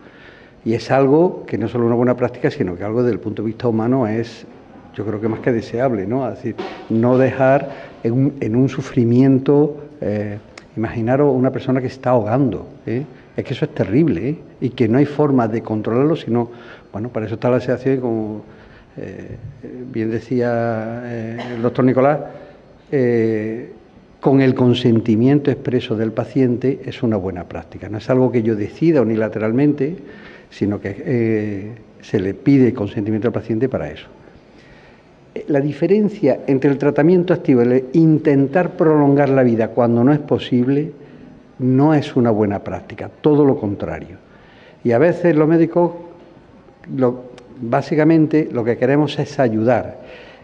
[SPEAKER 3] Y es algo que no solo una buena práctica, sino que algo desde el punto de vista humano es, yo creo que más que deseable, ¿no? Es decir, no dejar en un sufrimiento, imaginaros una persona que se está ahogando, es que eso es terrible, y que no hay forma de controlarlo, sino, para eso está la sedación, como bien decía el doctor Nicolás, con el consentimiento expreso del paciente es una buena práctica. No es algo que yo decida unilateralmente, sino que se le pide consentimiento al paciente para eso. La diferencia entre el tratamiento activo y el intentar prolongar la vida cuando no es posible no es una buena práctica, todo lo contrario. Y a veces los médicos, básicamente, lo que queremos es ayudar.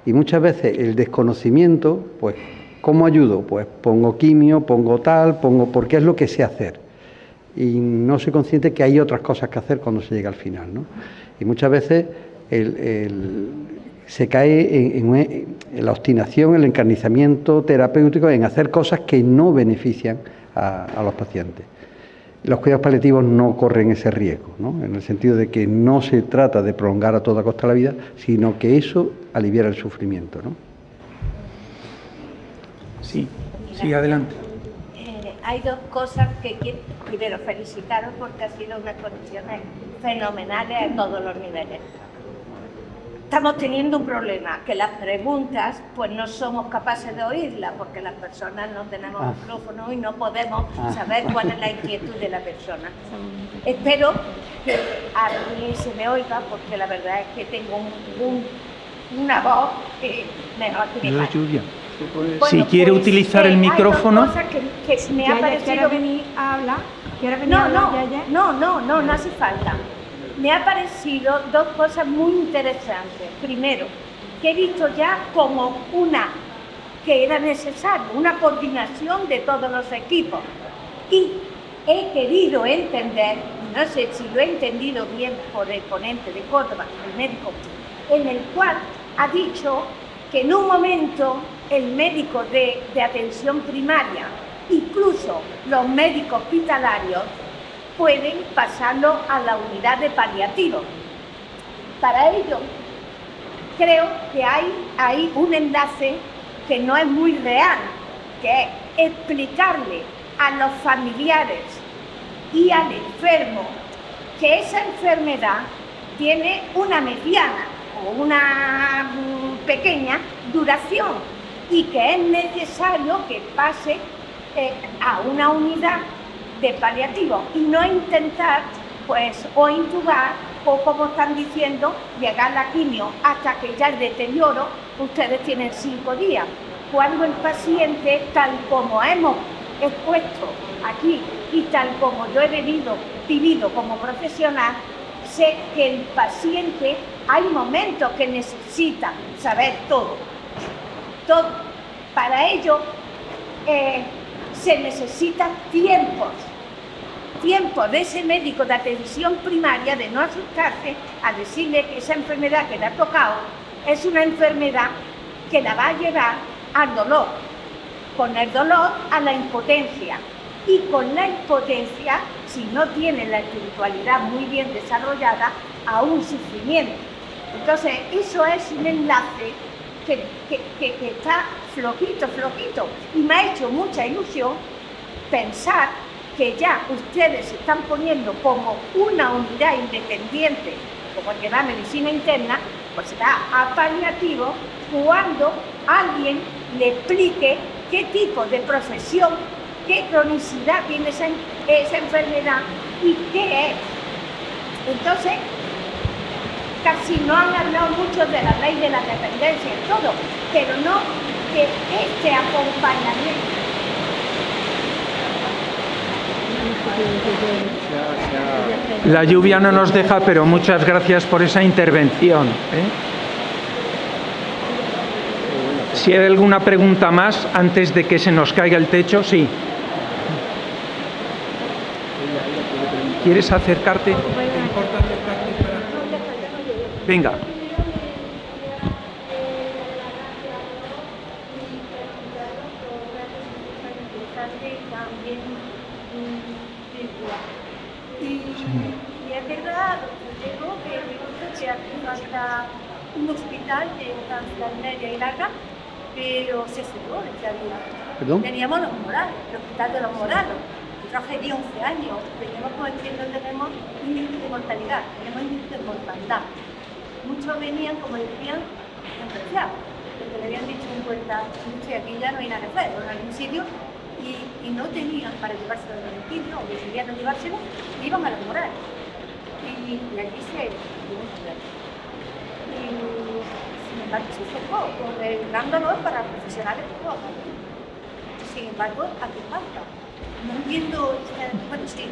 [SPEAKER 3] Y muchas veces el desconocimiento, pues, ¿cómo ayudo? Pues pongo quimio, pongo tal, porque es lo que sé hacer. Y no soy consciente que hay otras cosas que hacer cuando se llega al final, ¿no? Y muchas veces se cae en la obstinación, el encarnizamiento terapéutico, en hacer cosas que no benefician a los pacientes. Los cuidados paliativos no corren ese riesgo, ¿no? En el sentido de que no se trata de prolongar a toda costa la vida, sino que eso aliviara el sufrimiento, ¿no?
[SPEAKER 1] Sí, sí, adelante.
[SPEAKER 9] Hay dos cosas que quiero. Primero, felicitaros porque ha sido unas condiciones fenomenales a todos los niveles. Estamos teniendo un problema, que las preguntas pues no somos capaces de oírlas porque las personas no tenemos micrófono y no podemos saber cuál es la inquietud de la persona. Espero que a mí se me oiga porque la verdad es que tengo una voz mejor que mi
[SPEAKER 1] Lluvia.
[SPEAKER 9] Bueno,
[SPEAKER 1] si quiere
[SPEAKER 9] pues,
[SPEAKER 1] utilizar el micrófono...
[SPEAKER 9] Hay dos cosas que me ha parecido...
[SPEAKER 4] ¿Quiere venir a hablar? ¿Quiere venir a hablar, Yaya?
[SPEAKER 9] No hace falta. Me ha parecido dos cosas muy interesantes. Primero, que he visto ya como que era necesario, una coordinación de todos los equipos. Y he querido entender, no sé si lo he entendido bien por el ponente de Córdoba, el médico, en el cual ha dicho que en un momento el médico de atención primaria, incluso los médicos hospitalarios, pueden pasarlo a la unidad de paliativos. Para ello, creo que hay un enlace que no es muy real, que es explicarle a los familiares y al enfermo que esa enfermedad tiene una mediana o una pequeña duración y que es necesario que pase a una unidad de paliativo y no intentar, pues, o intubar, o como están diciendo, llegar la quimio hasta que ya el deterioro, ustedes tienen 5 días. Cuando el paciente, tal como hemos expuesto aquí y tal como yo he vivido como profesional, sé que el paciente hay momentos que necesita saber todo. Para ello se necesitan tiempos de ese médico de atención primaria de no asustarse a decirle que esa enfermedad que le ha tocado es una enfermedad que la va a llevar al dolor, con el dolor a la impotencia y con la impotencia, si no tiene la espiritualidad muy bien desarrollada, a un sufrimiento. Entonces eso es un enlace que está flojito y me ha hecho mucha ilusión pensar que ya ustedes se están poniendo como una unidad independiente, como el que da medicina interna, pues será a paliativo cuando alguien le explique qué tipo de profesión, qué cronicidad tiene esa enfermedad y qué es. Entonces, casi no han hablado mucho de la ley de la dependencia y todo, pero no que este acompañamiento.
[SPEAKER 1] La lluvia no nos deja, pero muchas gracias por esa intervención. Si hay alguna pregunta más antes de que se nos caiga el techo, sí. ¿Quieres acercarte? ¿Te importa acercarte para...? Venga.
[SPEAKER 9] Y es verdad, digo que hace falta un hospital de estancia media y larga, pero se cerró ese día.
[SPEAKER 3] ¿Perdón?
[SPEAKER 9] Teníamos los Morales, el hospital de los Morales. Yo trabajé 11 años, teníamos índice de mortalidad, tenemos índice de mortandad. Muchos venían, como decían, despreciados, porque le habían dicho en cuenta, aquí ya no hay nada que hacer, en algún sitio, y no tenían para llevárselo al domicilio, o decidían no llevárselo, y iban a los Morales. Y aquí se dio un problema. Y sin embargo se cerró, con el gran dolor para profesionales de todos. Sin embargo, hace falta. No entiendo, bueno, sí.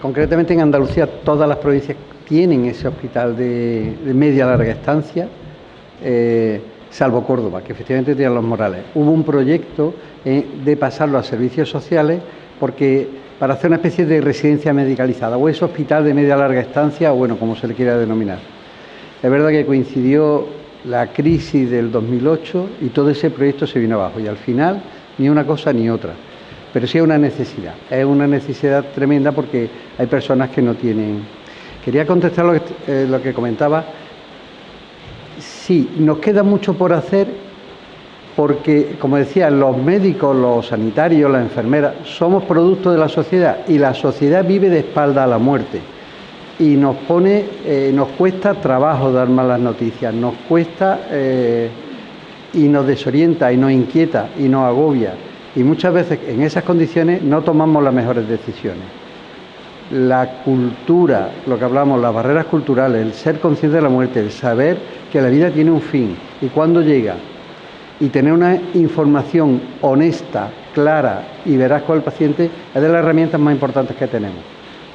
[SPEAKER 3] Concretamente en Andalucía todas las provincias tienen ese hospital de media larga estancia, salvo Córdoba, que efectivamente tiene los Morales. Hubo un proyecto de pasarlo a servicios sociales para hacer una especie de residencia medicalizada, o ese hospital de media larga estancia, o bueno, como se le quiera denominar. Es verdad que coincidió la crisis del 2008 y todo ese proyecto se vino abajo, y al final ni una cosa ni otra. Pero sí es una necesidad tremenda porque hay personas que no tienen. Quería contestar lo que comentaba. Sí, nos queda mucho por hacer porque, como decía, los médicos, los sanitarios, las enfermeras, somos producto de la sociedad y la sociedad vive de espalda a la muerte. Y nos cuesta trabajo dar malas noticias, nos cuesta y nos desorienta y nos inquieta y nos agobia. Y muchas veces en esas condiciones no tomamos las mejores decisiones. La cultura, lo que hablamos, las barreras culturales, el ser consciente de la muerte, el saber que la vida tiene un fin y cuándo llega, y tener una información honesta, clara y veraz con el paciente, es de las herramientas más importantes que tenemos.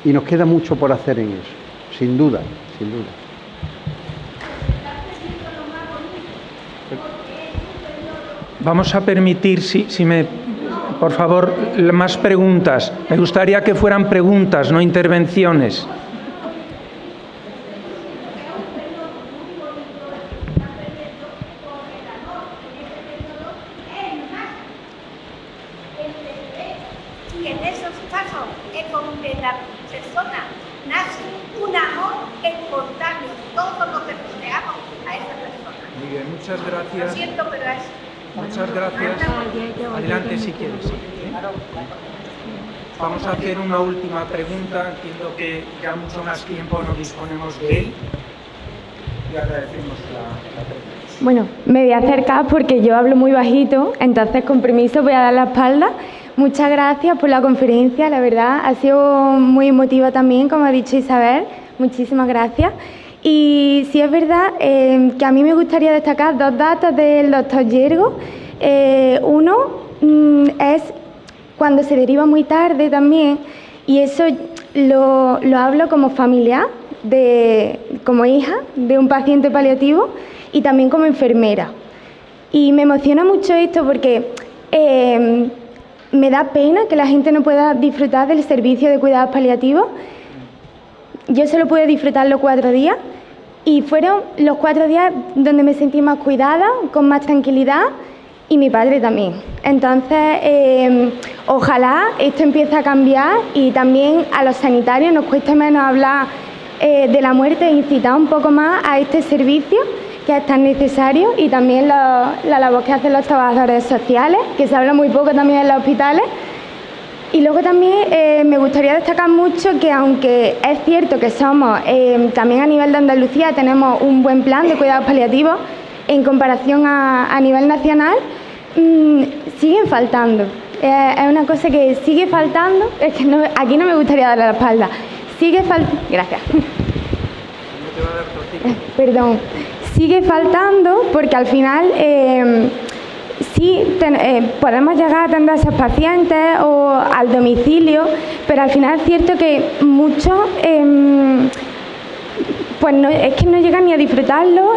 [SPEAKER 3] Y nos queda mucho por hacer en eso, sin duda, sin duda.
[SPEAKER 1] Vamos a permitir, por favor, más preguntas. Me gustaría que fueran preguntas, no intervenciones.
[SPEAKER 10] En esos casos es donde la persona nace un amor espontáneo, todos nos deseamos a esa persona.
[SPEAKER 1] Muy bien, muchas gracias.
[SPEAKER 10] Lo siento, pero es...
[SPEAKER 1] Muchas gracias. Adelante si quieres. ¿Sí? Vamos a hacer una última pregunta. Entiendo que ya mucho más tiempo no disponemos de él. Y agradecemos la pregunta.
[SPEAKER 11] Bueno, me voy a acercar porque yo hablo muy bajito, entonces con permiso voy a dar la espalda. Muchas gracias por la conferencia, la verdad ha sido muy emotiva también, como ha dicho Isabel. Muchísimas gracias. Y sí es verdad que a mí me gustaría destacar dos datos del doctor Yergo. Uno es cuando se deriva muy tarde también, y eso lo hablo como familiar, como hija de un paciente paliativo y también como enfermera. Y me emociona mucho esto porque me da pena que la gente no pueda disfrutar del servicio de cuidados paliativos. Yo solo pude disfrutar los 4 días y fueron los 4 días donde me sentí más cuidada, con más tranquilidad, y mi padre también. Entonces, ojalá esto empiece a cambiar y también a los sanitarios nos cueste menos hablar de la muerte e incitar un poco más a este servicio que es tan necesario, y también la labor que hacen los trabajadores sociales, que se habla muy poco también en los hospitales. Y luego también me gustaría destacar mucho que, aunque es cierto que somos, también a nivel de Andalucía tenemos un buen plan de cuidados paliativos, en comparación a nivel nacional, siguen faltando. Es una cosa que sigue faltando, es que aquí no me gustaría darle la espalda. Sigue faltando. Gracias. Perdón. Sigue faltando porque al final sí podemos llegar a atender a esos pacientes o al domicilio, pero al final es cierto que muchos pues no, es que no llegan ni a disfrutarlo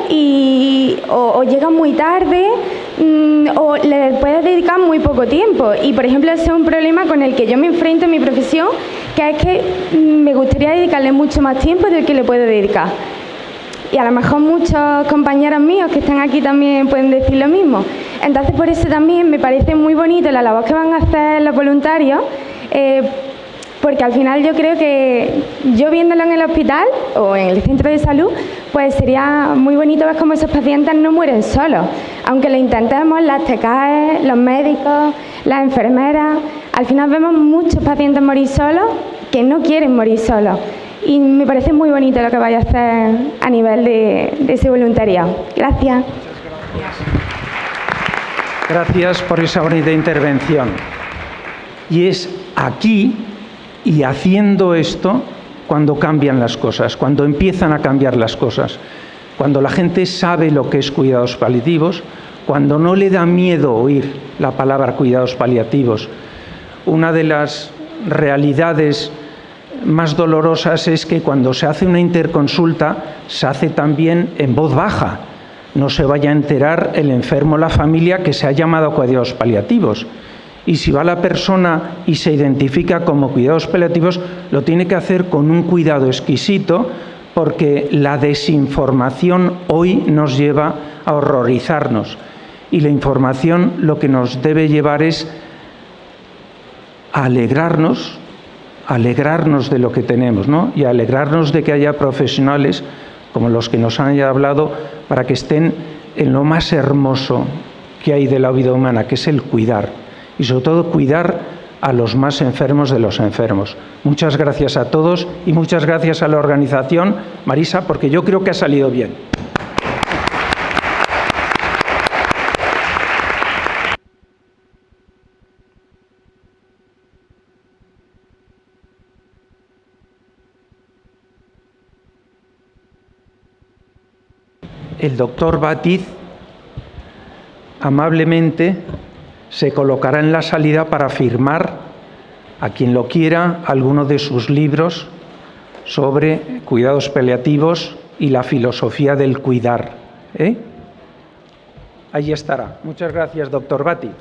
[SPEAKER 11] o llegan muy tarde o le puedes dedicar muy poco tiempo. Y por ejemplo ese es un problema con el que yo me enfrento en mi profesión, que es que me gustaría dedicarle mucho más tiempo del que le puedo dedicar. Y a lo mejor muchos compañeros míos que están aquí también pueden decir lo mismo. Entonces por eso también me parece muy bonito la labor que van a hacer los voluntarios, porque al final yo creo que yo viéndolo en el hospital o en el centro de salud, pues sería muy bonito ver cómo esos pacientes no mueren solos. Aunque lo intentemos, las TCAE, los médicos, las enfermeras, al final vemos muchos pacientes morir solos que no quieren morir solos. Y me parece muy bonito lo que vaya a hacer a nivel de ese voluntariado. Gracias.
[SPEAKER 1] Gracias por esa bonita intervención. Y es aquí y haciendo esto cuando cambian las cosas, cuando empiezan a cambiar las cosas, cuando la gente sabe lo que es cuidados paliativos, cuando no le da miedo oír la palabra cuidados paliativos. Una de las realidades más dolorosas es que cuando se hace una interconsulta se hace también en voz baja. No se vaya a enterar el enfermo o la familia que se ha llamado a cuidados paliativos. Y si va la persona y se identifica como cuidados paliativos, lo tiene que hacer con un cuidado exquisito, porque la desinformación hoy nos lleva a horrorizarnos. Y la información lo que nos debe llevar es a alegrarnos de lo que tenemos, ¿no? Y alegrarnos de que haya profesionales como los que nos han hablado, para que estén en lo más hermoso que hay de la vida humana, que es el cuidar, y sobre todo cuidar a los más enfermos de los enfermos. Muchas gracias a todos y muchas gracias a la organización, Marisa, porque yo creo que ha salido bien. El doctor Batiz amablemente se colocará en la salida para firmar, a quien lo quiera, alguno de sus libros sobre cuidados paliativos y la filosofía del cuidar. Ahí estará. Muchas gracias, doctor Batiz.